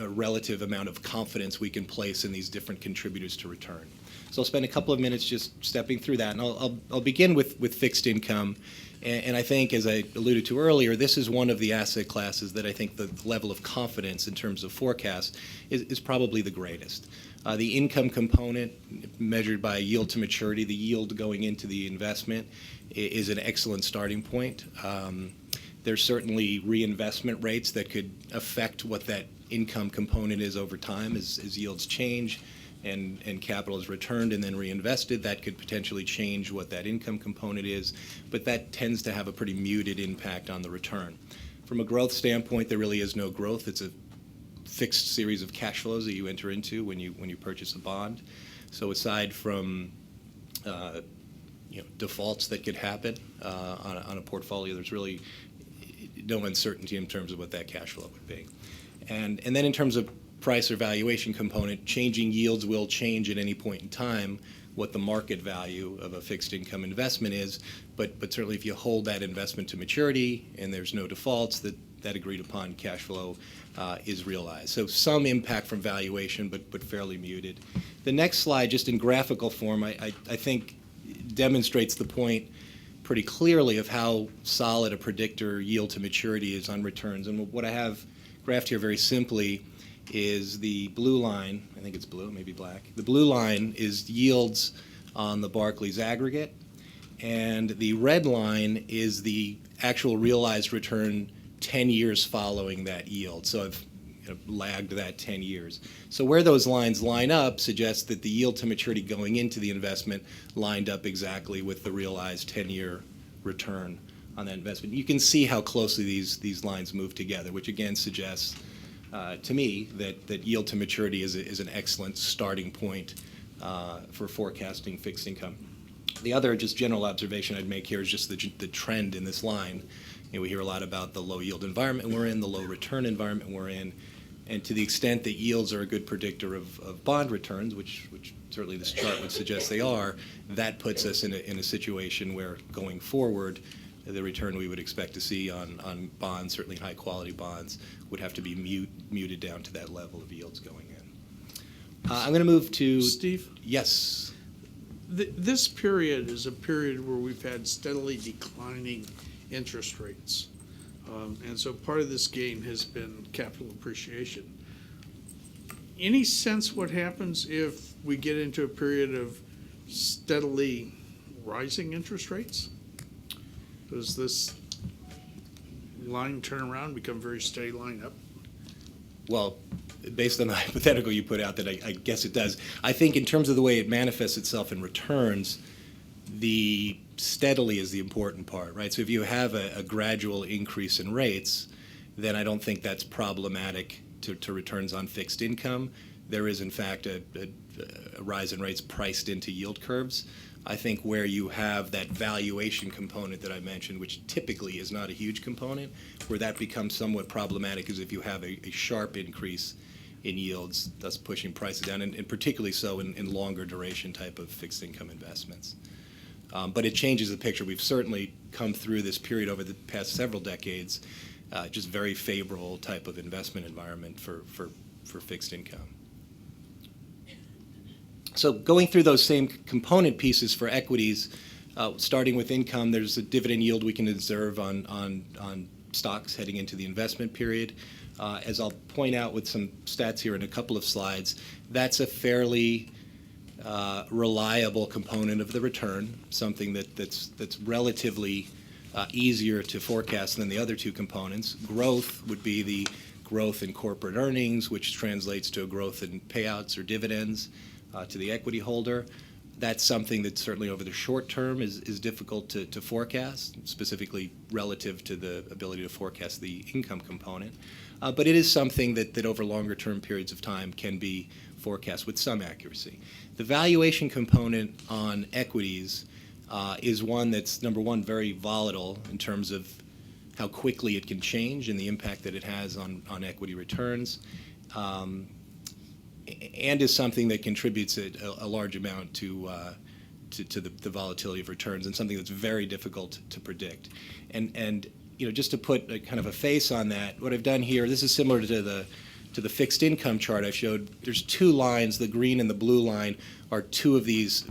S9: relative amount of confidence we can place in these different contributors to return. So I'll spend a couple of minutes just stepping through that. And I'll begin with fixed income. And I think, as I alluded to earlier, this is one of the asset classes that I think the level of confidence in terms of forecast is probably the greatest. The income component, measured by yield to maturity, the yield going into the investment, is an excellent starting point. There's certainly reinvestment rates that could affect what that income component is over time as yields change and capital is returned and then reinvested. That could potentially change what that income component is, but that tends to have a pretty muted impact on the return. From a growth standpoint, there really is no growth. It's a fixed series of cash flows that you enter into when you purchase a bond. So aside from defaults that could happen on a portfolio, there's really no uncertainty in terms of what that cash flow would be. And then in terms of price or valuation component, changing yields will change at any point in time what the market value of a fixed income investment is, but certainly if you hold that investment to maturity and there's no defaults, that agreed upon cash flow is realized. So some impact from valuation, but fairly muted. The next slide, just in graphical form, I think demonstrates the point pretty clearly of how solid a predictor yield to maturity is on returns. And what I have graphed here very simply is the blue line. I think it's blue, maybe black. The blue line is yields on the Barclays aggregate, and the red line is the actual realized return 10 years following that yield. So I've lagged that 10 years. So where those lines line up suggests that the yield to maturity going into the investment lined up exactly with the realized 10-year return on that investment. You can see how closely these lines move together, which again suggests to me that yield to maturity is an excellent starting point for forecasting fixed income. The other just general observation I'd make here is just the trend in this line. We hear a lot about the low yield environment we're in, the low return environment we're in, and to the extent that yields are a good predictor of bond returns, which certainly this chart would suggest they are, that puts us in a situation where going forward, the return we would expect to see on bonds, certainly high quality bonds, would have to be muted down to that level of yields going in. I'm going to move to
S5: Steve?
S9: Yes.
S5: This period is a period where we've had steadily declining interest rates. And so part of this gain has been capital appreciation. Any sense what happens if we get into a period of steadily rising interest rates? Does this line turn around, become very steady line up?
S9: Well, based on the hypothetical you put out, that I guess it does. I think in terms of the way it manifests itself in returns, the steadily is the important part, right? So if you have a gradual increase in rates, then I don't think that's problematic to returns on fixed income. There is, in fact, a rise in rates priced into yield curves. I think where you have that valuation component that I mentioned, which typically is not a huge component, where that becomes somewhat problematic is if you have a sharp increase in yields, thus pushing prices down, and particularly so in longer duration type of fixed income investments. But it changes the picture. We've certainly come through this period over the past several decades, just very favorable type of investment environment for fixed income. So going through those same component pieces for equities, starting with income, there's a dividend yield we can observe on stocks heading into the investment period. As I'll point out with some stats here in a couple of slides, that's a fairly reliable component of the return, something that's relatively easier to forecast than the other two components. Growth would be the growth in corporate earnings, which translates to a growth in payouts or dividends to the equity holder. That's something that certainly over the short term is difficult to forecast, specifically relative to the ability to forecast the income component. But it is something that over longer term periods of time can be forecast with some accuracy. The valuation component on equities is one that's, number one, very volatile in terms of how quickly it can change and the impact that it has on equity returns, and is something that contributes a large amount to the volatility of returns, and something that's very difficult to predict. And just to put a kind of a face on that, what I've done here, this is similar to the fixed income chart I showed. There's two lines, the green and the blue line are two of these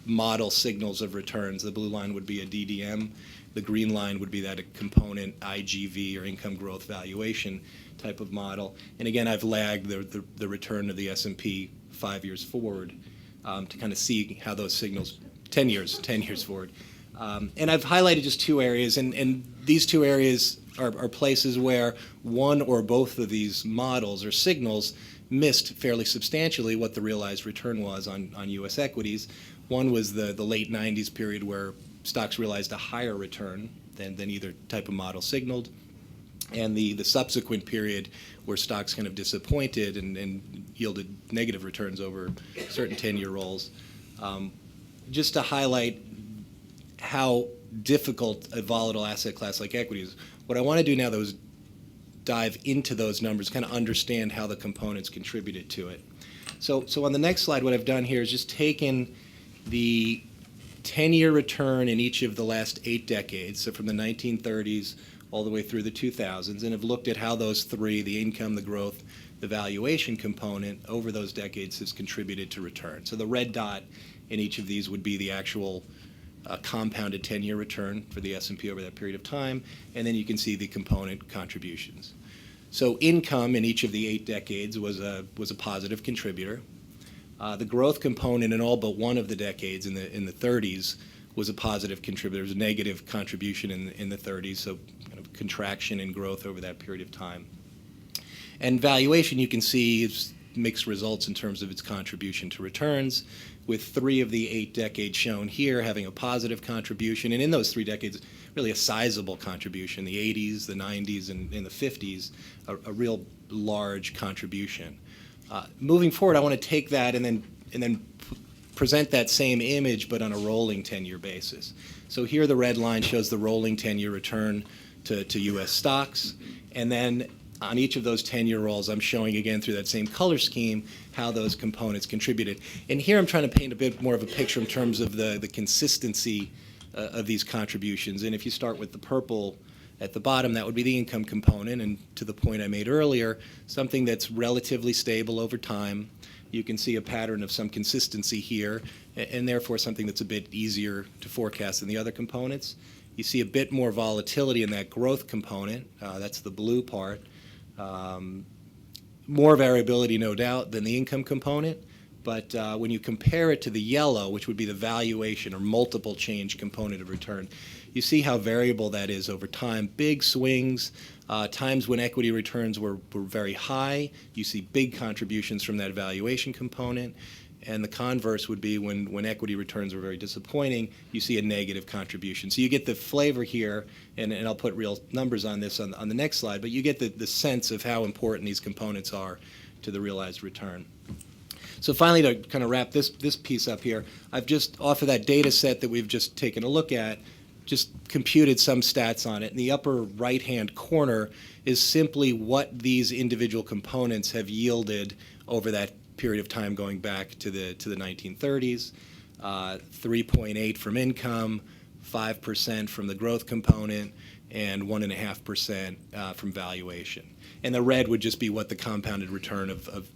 S9: model signals of returns. The blue line would be a DDM. The green line would be that a component IGV, or income growth valuation type of model. And again, I've lagged the return of the S&P 5 years forward to kind of see how those signals, 10 years forward. And I've highlighted just two areas, and these two areas are places where one or both of these models or signals missed fairly substantially what the realized return was on U.S. equities. One was the late 90s period where stocks realized a higher return than either type of model signaled, and the subsequent period where stocks kind of disappointed and yielded negative returns over certain 10-year rolls. Just to highlight how difficult a volatile asset class like equity is, what I want to do now, though, is dive into those numbers, kind of understand how the components contributed to it. So on the next slide, what I've done here is just taken the 10-year return in each of the last 8 decades, so from the 1930s all the way through the 2000s, and have looked at how those three, the income, the growth, the valuation component, over those decades has contributed to return. So the red dot in each of these would be the actual compounded 10-year return for the S&P over that period of time, and then you can see the component contributions. So income in each of the 8 decades was a positive contributor. The growth component in all but one of the decades, in the 30s, was a positive contributor. There was a negative contribution in the 30s, so kind of contraction in growth over that period of time. And valuation, you can see, is mixed results in terms of its contribution to returns, with 3 of the 8 decades shown here having a positive contribution, and in those 3 decades, really a sizable contribution. The 80s, the 90s, and the 50s, a real large contribution. Moving forward, I want to take that and then present that same image, but on a rolling 10-year basis. So here the red line shows the rolling 10-year return to U.S. stocks, and then on each of those 10-year rolls, I'm showing again through that same color scheme how those components contributed. And here I'm trying to paint a bit more of a picture in terms of the consistency of these contributions. And if you start with the purple at the bottom, that would be the income component, and to the point I made earlier, something that's relatively stable over time, you can see a pattern of some consistency here, and therefore something that's a bit easier to forecast than the other components. You see a bit more volatility in that growth component. That's the blue part. More variability, no doubt, than the income component. But when you compare it to the yellow, which would be the valuation or multiple change component of return, you see how variable that is over time. Big swings, times when equity returns were very high, you see big contributions from that valuation component. And the converse would be when equity returns were very disappointing, you see a negative contribution. So you get the flavor here, and I'll put real numbers on this on the next slide, but you get the sense of how important these components are to the realized return. So finally, to kind of wrap this piece up here, I've just, off of that data set that we've just taken a look at, just computed some stats on it. In the upper right-hand corner is simply what these individual components have yielded over that period of time going back to the 1930s. 3.8 from income, 5% from the growth component, and 1.5% from valuation. And the red would just be what the compounded return of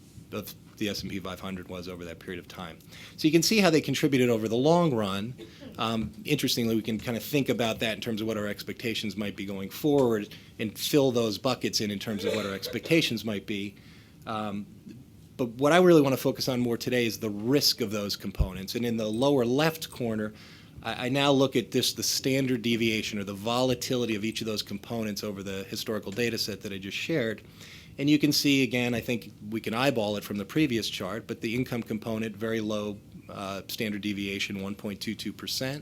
S9: the S&P 500 was over that period of time. So you can see how they contributed over the long run. Interestingly, we can kind of think about that in terms of what our expectations might be going forward and fill those buckets in terms of what our expectations might be. But what I really want to focus on more today is the risk of those components. And in the lower left corner, I now look at the standard deviation or the volatility of each of those components over the historical data set that I just shared. And you can see, again, I think we can eyeball it from the previous chart, but the income component, very low standard deviation, 1.22%.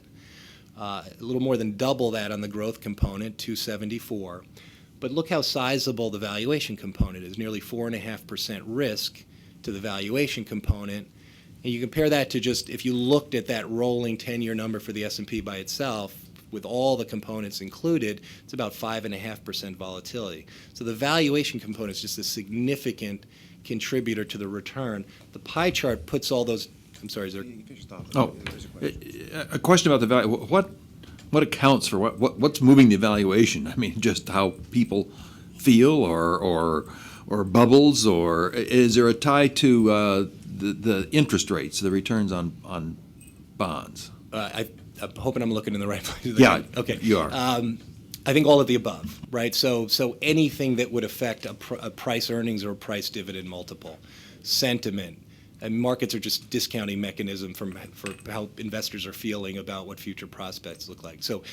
S9: A little more than double that on the growth component, 274. But look how sizable the valuation component is, nearly 4.5% risk to the valuation component. And you compare that to just, if you looked at that rolling 10-year number for the S&P by itself, with all the components included, it's about 5.5% volatility. So the valuation component is just a significant contributor to the return. The pie chart puts all those, I'm sorry, is there?
S3: Oh, a question about the value. What accounts for what's moving the valuation? I mean, just how people feel or bubbles, or is there a tie to the interest rates, the returns on bonds?
S9: I'm hoping I'm looking in the right place.
S3: Yeah,
S9: okay.
S3: you are.
S9: I think all of the above, right? So anything that would affect a price earnings or a price dividend multiple, sentiment, and markets are just discounting mechanism for how investors are feeling about what future prospects look like. So,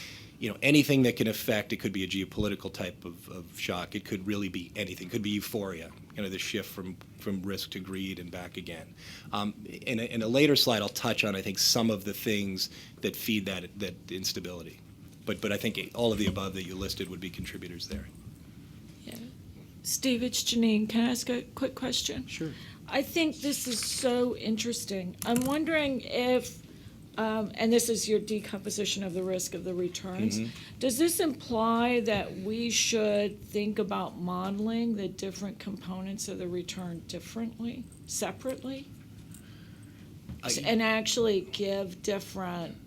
S9: anything that can affect, it could be a geopolitical type of shock. It could really be anything. It could be euphoria, kind of the shift from risk to greed and back again. In a later slide, I'll touch on, I think, some of the things that feed that instability. But I think all of the above that you listed would be contributors there.
S11: Yeah. Steve, it's Janine. Can I ask a quick question?
S9: Sure.
S11: I think this is so interesting. I'm wondering if, and this is your decomposition of the risk of the returns, does this imply that we should think about modeling the different components of the return differently, separately? And actually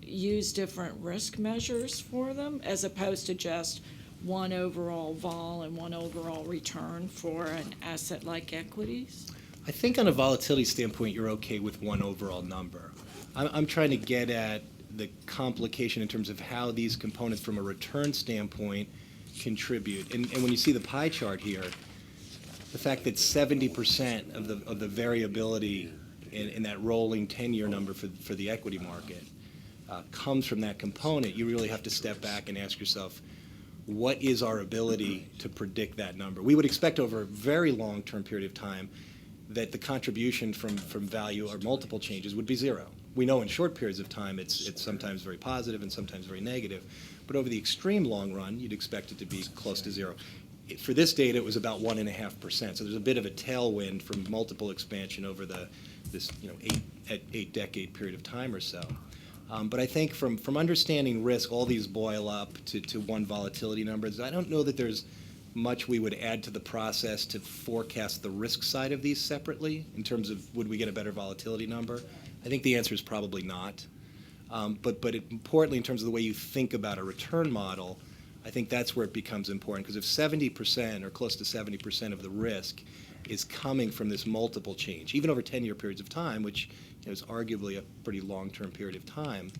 S11: use different risk measures for them, as opposed to just one overall vol and one overall return for an asset like equities?
S9: I think on a volatility standpoint, you're okay with one overall number. I'm trying to get at the complication in terms of how these components from a return standpoint contribute. And when you see the pie chart here, the fact that 70% of the variability in that rolling 10-year number for the equity market comes from that component, you really have to step back and ask yourself, what is our ability to predict that number? We would expect over a very long-term period of time that the contribution from value or multiple changes would be zero. We know in short periods of time it's sometimes very positive and sometimes very negative, but over the extreme long run, you'd expect it to be close to zero. For this data, it was about 1.5%, so there's a bit of a tailwind from multiple expansion over this 8-decade period of time or so. But I think from understanding risk, all these boil up to one volatility number. I don't know that there's much we would add to the process to forecast the risk side of these separately in terms of would we get a better volatility number. I think the answer is probably not. But importantly, in terms of the way you think about a return model, I think that's where it becomes important, because if 70% or close to 70% of the risk is coming from this multiple change, even over 10-year periods of time, which is arguably a pretty long-term period of time.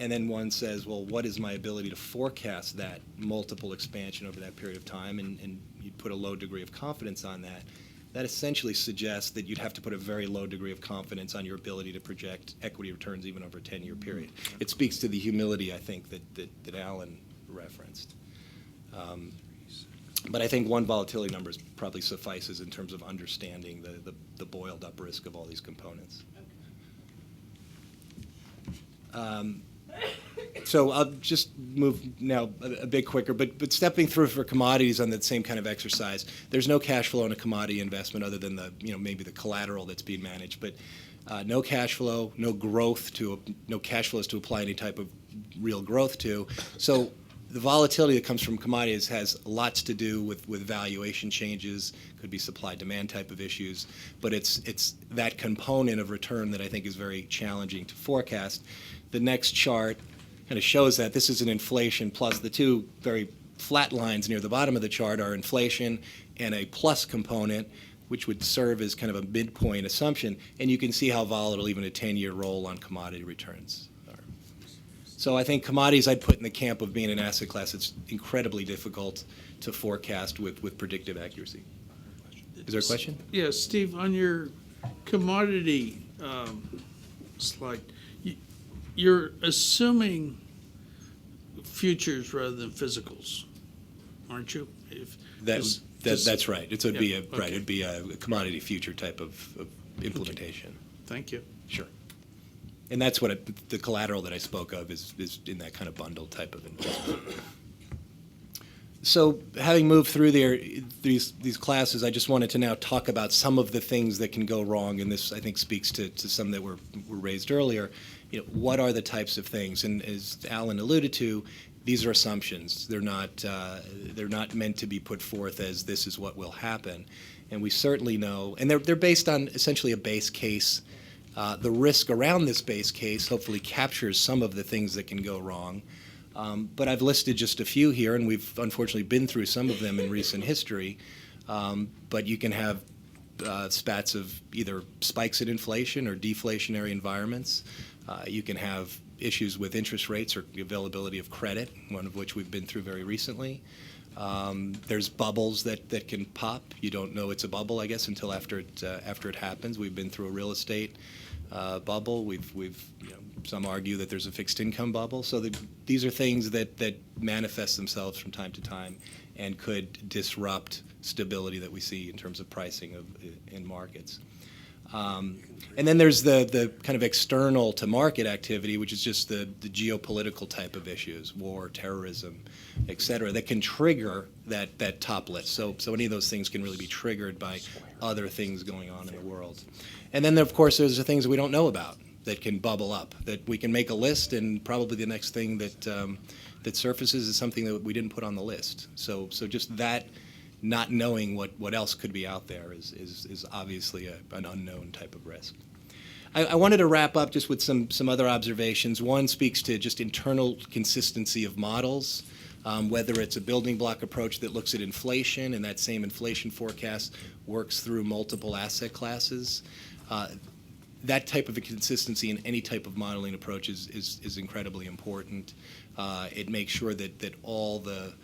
S9: And then one says, well, what is my ability to forecast that multiple expansion over that period of time? And you'd put a low degree of confidence on that. That essentially suggests that you'd have to put a very low degree of confidence on your ability to project equity returns even over a 10-year period. It speaks to the humility, I think, that Alan referenced. But I think one volatility number probably suffices in terms of understanding the boiled up risk of all these components. So I'll just move now a bit quicker, but stepping through for commodities on that same kind of exercise, there's no cash flow in a commodity investment other than maybe the collateral that's being managed, but no cash flow, no cash flows to apply any type of real growth to. So the volatility that comes from commodities has lots to do with valuation changes, could be supply-demand type of issues, but it's that component of return that I think is very challenging to forecast. The next chart kind of shows that this is an inflation plus. The two very flat lines near the bottom of the chart are inflation and a plus component, which would serve as kind of a midpoint assumption, and you can see how volatile even a 10-year roll on commodity returns are. So I think commodities I'd put in the camp of being an asset class that's incredibly difficult to forecast with predictive accuracy. Is there a question?
S5: Yeah, Steve, on your commodity slide, you're assuming futures rather than physicals, aren't you?
S9: That's right. It'd be
S5: okay.
S9: It'd be a commodity future type of implementation.
S5: Thank you.
S9: Sure. And that's what the collateral that I spoke of is in that kind of bundled type of investment. So having moved through these classes, I just wanted to now talk about some of the things that can go wrong, and this I think speaks to some that were raised earlier. What are the types of things? And as Alan alluded to, these are assumptions. They're not meant to be put forth as this is what will happen. And we certainly know, and they're based on essentially a base case. The risk around this base case hopefully captures some of the things that can go wrong. But I've listed just a few here, and we've unfortunately been through some of them in recent history. But you can have spats of either spikes in inflation or deflationary environments. You can have issues with interest rates or the availability of credit, one of which we've been through very recently. There's bubbles that can pop. You don't know it's a bubble, I guess, until after it happens. We've been through a real estate bubble. Some argue that there's a fixed income bubble. So these are things that manifest themselves from time to time and could disrupt stability that we see in terms of pricing in markets. And then there's the kind of external to market activity, which is just the geopolitical type of issues, war, terrorism, et cetera, that can trigger that top list. So any of those things can really be triggered by other things going on in the world. And then, of course, there's the things that we don't know about that can bubble up, that we can make a list, and probably the next thing that surfaces is something that we didn't put on the list. So just that not knowing what else could be out there is obviously an unknown type of risk. I wanted to wrap up just with some other observations. One speaks to just internal consistency of models, whether it's a building block approach that looks at inflation and that same inflation forecast works through multiple asset classes. That type of a consistency in any type of modeling approach is incredibly important. It makes sure that all the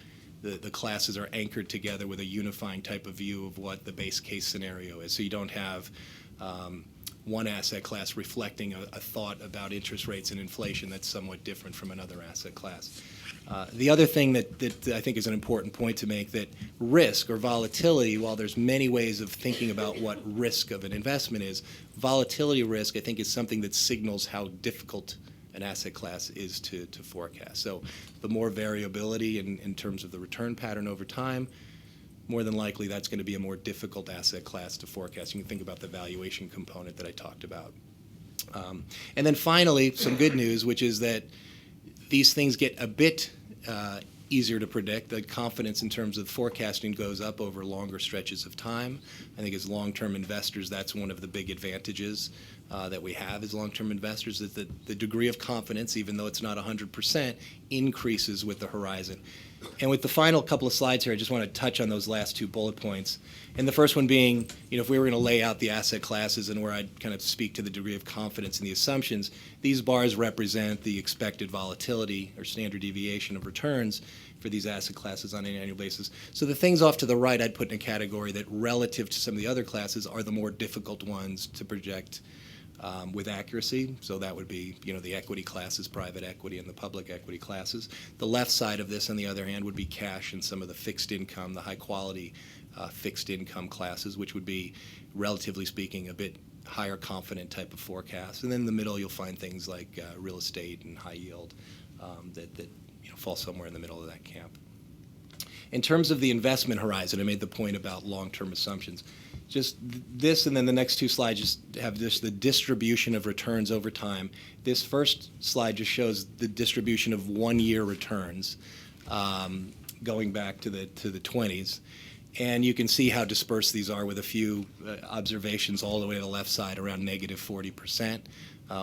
S9: classes are anchored together with a unifying type of view of what the base case scenario is. So you don't have one asset class reflecting a thought about interest rates and inflation that's somewhat different from another asset class. The other thing that I think is an important point to make, that risk or volatility, while there's many ways of thinking about what risk of an investment is, volatility risk I think is something that signals how difficult an asset class is to forecast. So the more variability in terms of the return pattern over time, more than likely that's going to be a more difficult asset class to forecast. You can think about the valuation component that I talked about. And then finally, some good news, which is that these things get a bit easier to predict. The confidence in terms of forecasting goes up over longer stretches of time. I think as long-term investors, that's one of the big advantages. that we have as long-term investors is that the degree of confidence, even though it's not 100%, increases with the horizon. And with the final couple of slides here, I just want to touch on those last two bullet points. And the first one being, if we were going to lay out the asset classes and where I'd kind of speak to the degree of confidence in the assumptions, these bars represent the expected volatility or standard deviation of returns for these asset classes on an annual basis. So the things off to the right I'd put in a category that relative to some of the other classes are the more difficult ones to project with accuracy. So that would be, the equity classes, private equity, and the public equity classes. The left side of this, on the other hand, would be cash and some of the fixed income, the high quality fixed income classes, which would be, relatively speaking, a bit higher confident type of forecast. And then in the middle, you'll find things like real estate and high yield that fall somewhere in the middle of that camp. In terms of the investment horizon, I made the point about long-term assumptions. Just this and then the next two slides just have the distribution of returns over time. This first slide just shows the distribution of one-year returns going back to the 20s. And you can see how dispersed these are with a few observations all the way to the left side around negative 40%.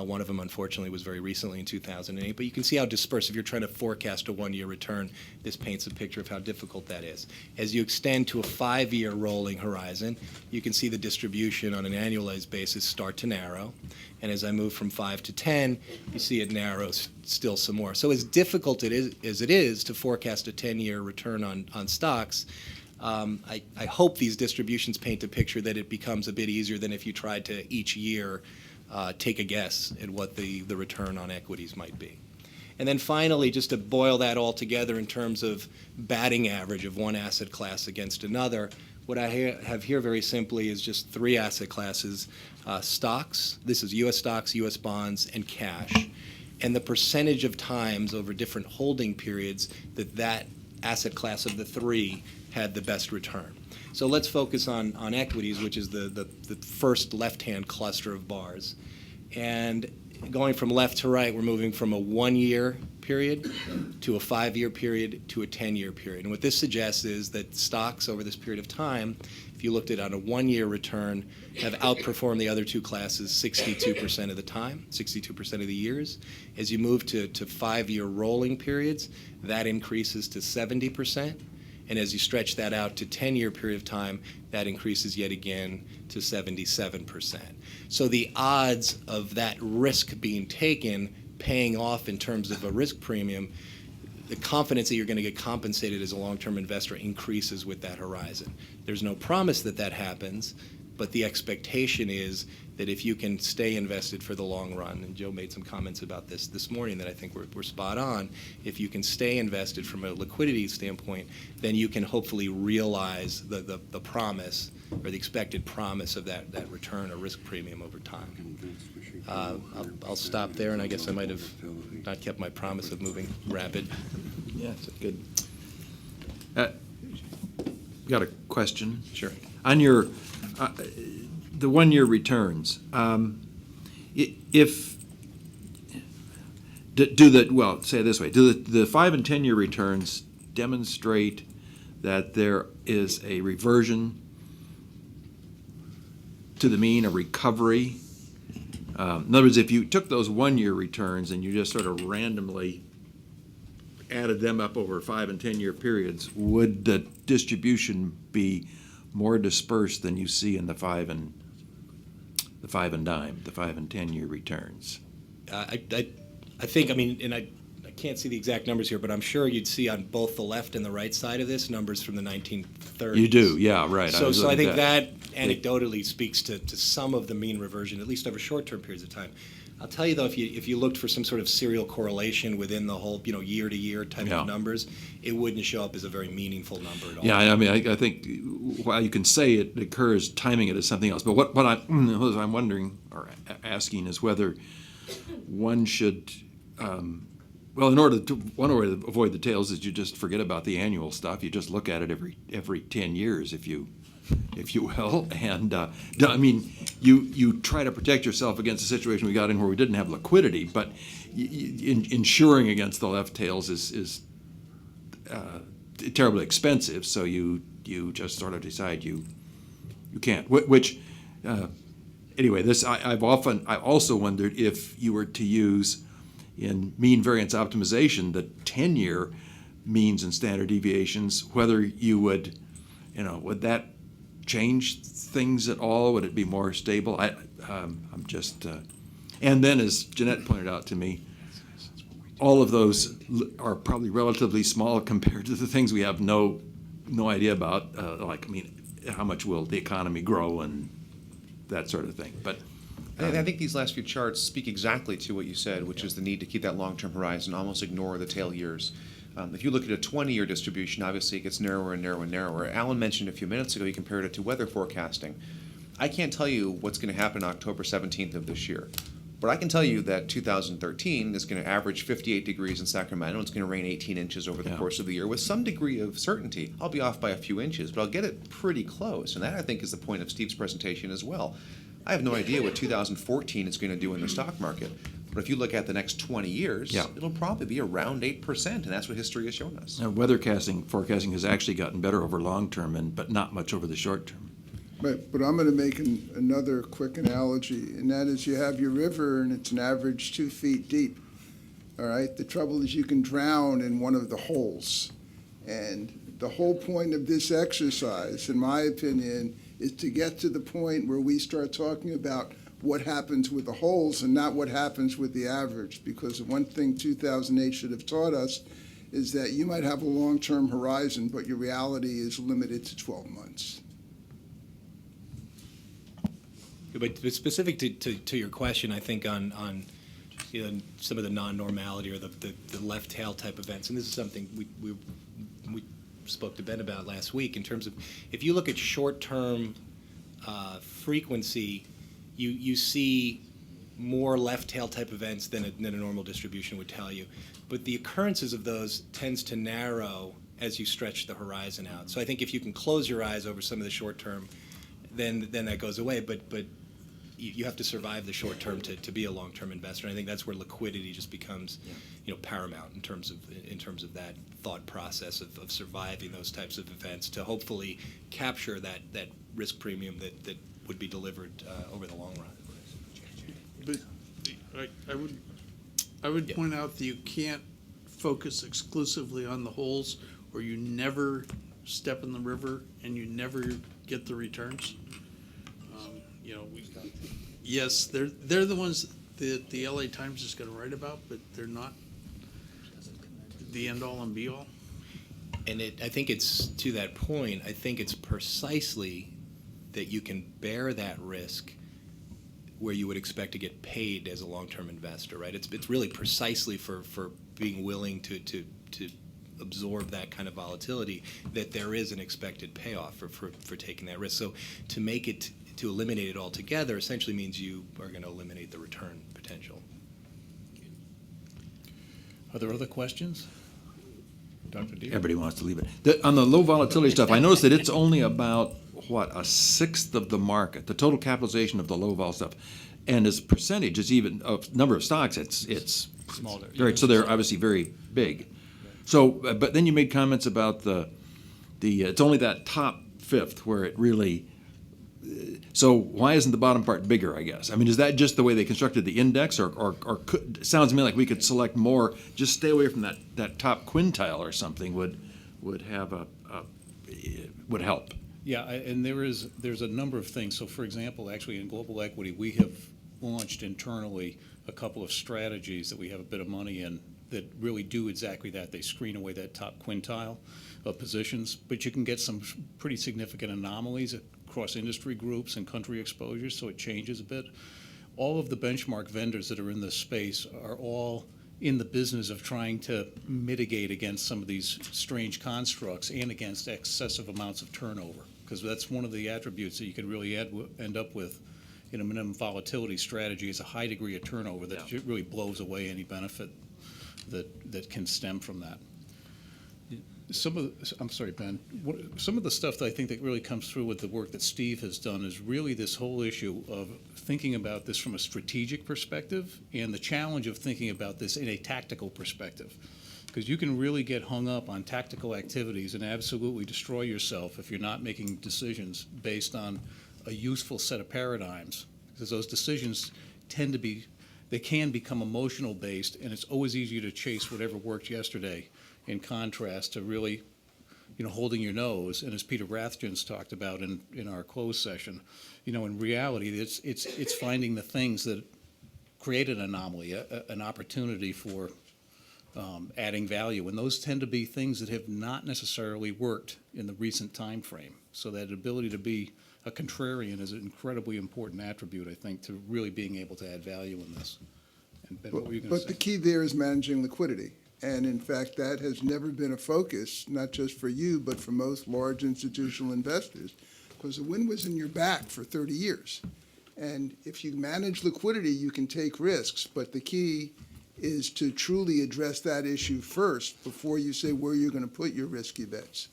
S9: One of them, unfortunately, was very recently in 2008. But you can see how dispersed, if you're trying to forecast a one-year return, this paints a picture of how difficult that is. As you extend to a 5-year rolling horizon, you can see the distribution on an annualized basis start to narrow. And as I move from 5 to 10, you see it narrows still some more. So as difficult as it is to forecast a 10-year return on stocks, I hope these distributions paint a picture that it becomes a bit easier than if you tried to each year take a guess at what the return on equities might be. And then finally, just to boil that all together in terms of batting average of one asset class against another, what I have here very simply is just 3 asset classes, stocks, this is U.S. stocks, U.S. bonds, and cash, and the percentage of times over different holding periods that asset class of the 3 had the best return. So let's focus on equities, which is the first left-hand cluster of bars. And going from left to right, we're moving from a 1-year period to a 5-year period to a 10-year period. And what this suggests is that stocks over this period of time, if you looked at on a 1-year return, have outperformed the other 2 classes 62% of the time, 62% of the years. As you move to 5-year rolling periods, that increases to 70%. And as you stretch that out to 10-year period of time, that increases yet again to 77%. So the odds of that risk being taken, paying off in terms of a risk premium, the confidence that you're going to get compensated as a long-term investor increases with that horizon. There's no promise that that happens, but the expectation is that if you can stay invested for the long run, and Joe made some comments about this morning that I think were spot on, if you can stay invested from a liquidity standpoint, then you can hopefully realize the promise or the expected promise of that return or risk premium over time. I'll stop there, and I guess I might have not kept my promise of moving rapid.
S3: Yeah, that's good. Got a question?
S9: Sure.
S3: On your the 1-year returns, if say it this way, do the 5 and 10-year returns demonstrate that there is a reversion to the mean, a recovery? In other words, if you took those 1-year returns and you just sort of randomly added them up over 5 and 10-year periods, would the distribution be more dispersed than you see in the 5 and dime, the 5 and 10-year returns?
S9: I think, and I can't see the exact numbers here, but I'm sure you'd see on both the left and the right side of this numbers from the 1930s.
S3: You do, yeah, right.
S9: So I think that anecdotally speaks to some of the mean reversion, at least over short-term periods of time. I'll tell you, though, if you looked for some sort of serial correlation within the whole, year-to-year type of numbers, it wouldn't show up as a very meaningful number at all.
S3: Yeah, I mean, I think while you can say it occurs, timing it is something else. But what I'm wondering or asking is whether one should, one way to avoid the tails is you just forget about the annual stuff. You just look at it every 10 years, if you will, and I mean, you try to protect yourself against the situation we got in where we didn't have liquidity, but insuring against the left tails is terribly expensive. So you just sort of decide you can't. Which, anyway, I've also wondered if you were to use in mean variance optimization the 10-year means and standard deviations, whether you would, would that change things at all? Would it be more stable? I'm just, and then as Jeanette pointed out to me, all of those are probably relatively small compared to the things we have no idea about, how much will the economy grow and that sort of thing. But
S7: I think these last few charts speak exactly to what you said, which is the need to keep that long-term horizon, almost ignore the tail years. If you look at a 20-year distribution, obviously it gets narrower and narrower and narrower. Alan mentioned a few minutes ago, he compared it to weather forecasting. I can't tell you what's going to happen October 17th of this year, but I can tell you that 2013 is going to average 58 degrees in Sacramento. It's going to rain 18 inches over the course of the year with some degree of certainty. I'll be off by a few inches, but I'll get it pretty close, and that, I think, is the point of Steve's presentation as well. I have no idea what 2014 is going to do in the stock market. But if you look at the next 20 years, it'll probably be around 8%, and that's what history has shown us.
S3: weather forecasting has actually gotten better over long term, but not much over the short term.
S10: But I'm going to make another quick analogy, and that is you have your river, and it's an average 2 feet deep. All right? The trouble is you can drown in one of the holes. And the whole point of this exercise, in my opinion, is to get to the point where we start talking about what happens with the holes and not what happens with the average. Because the one thing 2008 should have taught us is that you might have a long-term horizon, but your reality is limited to 12 months.
S9: But specific to your question, I think on some of the non-normality or the left tail type events, and this is something we spoke to Ben about last week in terms of if you look at short-term frequency, you see more left tail type events than a normal distribution would tell you. But the occurrences of those tends to narrow as you stretch the horizon out. So I think if you can close your eyes over some of the short term, then that goes away. But you have to survive the short term to be a long term investor. And I think that's where liquidity just becomes paramount in terms of that thought process of surviving those types of events to hopefully capture that risk premium that would be delivered over the long run.
S5: But I would point out that you can't focus exclusively on the holes, or you never step in the river and you never get the returns. Yes, they're the ones that the LA Times is going to write about, but they're not the end all and be all.
S9: And I think it's to that point. I think it's precisely that you can bear that risk where you would expect to get paid as a long-term investor, right? It's really precisely for being willing to absorb that kind of volatility that there is an expected payoff for taking that risk. So to eliminate it altogether essentially means you are going to eliminate the return potential.
S2: Are there other questions? Dr. Deere?
S3: Everybody wants to leave it. On the low volatility stuff, I noticed that it's only about, a sixth of the market, the total capitalization of the low vol stuff. And as a percentage, it's even, of number of stocks, it's
S4: Smaller.
S3: very, so they're obviously very big. So, but then you made comments about it's only that top fifth where it really, so why isn't the bottom part bigger, I guess? I mean, is that just the way they constructed the index, or it sounds to me like we could select more, just stay away from that top quintile or something would help.
S2: Yeah, and there's a number of things. So, for example, actually in global equity, we have launched internally a couple of strategies that we have a bit of money in that really do exactly that. They screen away that top quintile of positions, but you can get some pretty significant anomalies across industry groups and country exposures, so it changes a bit. All of the benchmark vendors that are in this space are all in the business of trying to mitigate against some of these strange constructs and against excessive amounts of turnover, because that's one of the attributes that you can really end up with in a minimum volatility strategy is a high degree of turnover that really blows away any benefit that can stem from that. I'm sorry, Ben. Some of the stuff that I think that really comes through with the work that Steve has done is really this whole issue of thinking about this from a strategic perspective and the challenge of thinking about this in a tactical perspective. Because you can really get hung up on tactical activities and absolutely destroy yourself if you're not making decisions based on a useful set of paradigms. because those decisions tend to be, they can become emotional based, and it's always easier to chase whatever worked yesterday in contrast to really, holding your nose. And as Peter Rathjens talked about in our closed session, in reality, it's finding the things that create an anomaly, an opportunity for adding value. And those tend to be things that have not necessarily worked in the recent time frame. So that ability to be a contrarian is an incredibly important attribute, I think, to really being able to add value in this. And Ben, what were you going to
S10: But
S2: say?
S10: the key there is managing liquidity. And in fact, that has never been a focus, not just for you, but for most large institutional investors, because the wind was in your back for 30 years. And if you manage liquidity, you can take risks, but the key is to truly address that issue first before you say where you're going to put your risky bets.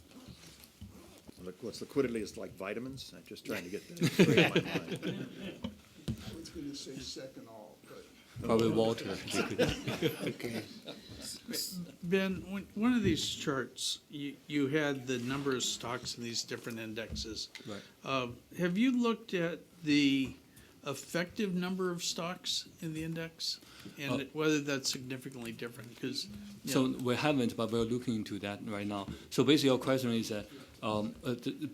S12: Look, what's liquidity is like vitamins. I'm just trying to get that straight in my mind.
S10: I was going to say second all, but.
S4: Probably water.
S1: Okay.
S5: Ben, one of these charts, you had the number of stocks in these different indexes.
S4: Right.
S5: Have you looked at the effective number of stocks in the index? And whether that's significantly different, because,
S4: So we haven't, but we're looking into that right now. So basically, your question is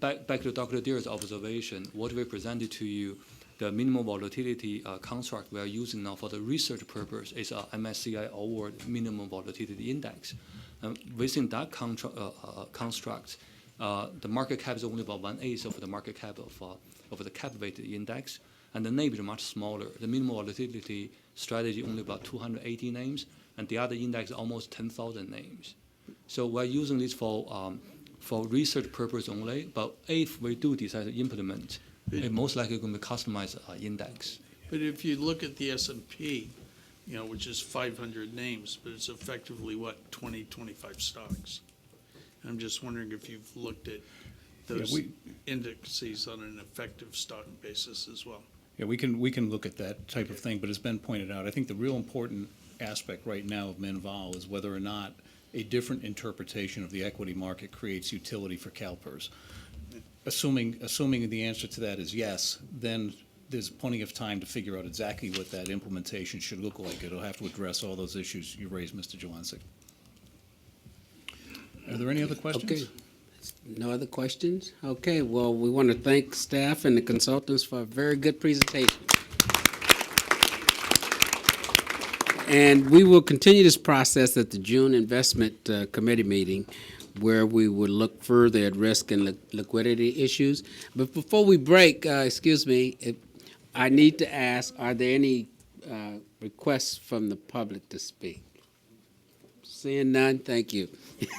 S4: back to Dr. Deer's observation. What we presented to you, the minimum volatility construct we are using now for the research purpose is a MSCI Award Minimum Volatility Index. Within that construct, the market cap is only about 1/8 of the market cap of the cap-weighted index, and the name is much smaller. The minimum volatility strategy only about 280 names, and the other index almost 10,000 names. So we're using this for research purpose only, but if we do decide to implement, it most likely going to be customized index.
S5: but if you look at the S&P, which is 500 names, but it's effectively, 25 stocks? And I'm just wondering if you've looked at those indexes on an effective stock basis as well.
S2: Yeah, we can look at that type of thing, but as Ben pointed out, I think the real important aspect right now of MinVol is whether or not a different interpretation of the equity market creates utility for CalPERS. Assuming the answer to that is yes, then there's plenty of time to figure out exactly what that implementation should look like. It'll have to address all those issues you raised, Mr. Jelancic. Are there any other questions?
S1: Okay. No other questions? Okay, well, we want to thank staff and the consultants for a very good presentation. And we will continue this process at the June Investment Committee meeting, where we will look further at risk and liquidity issues. But before we break, I need to ask, are there any requests from the public to speak? Seeing none, thank you.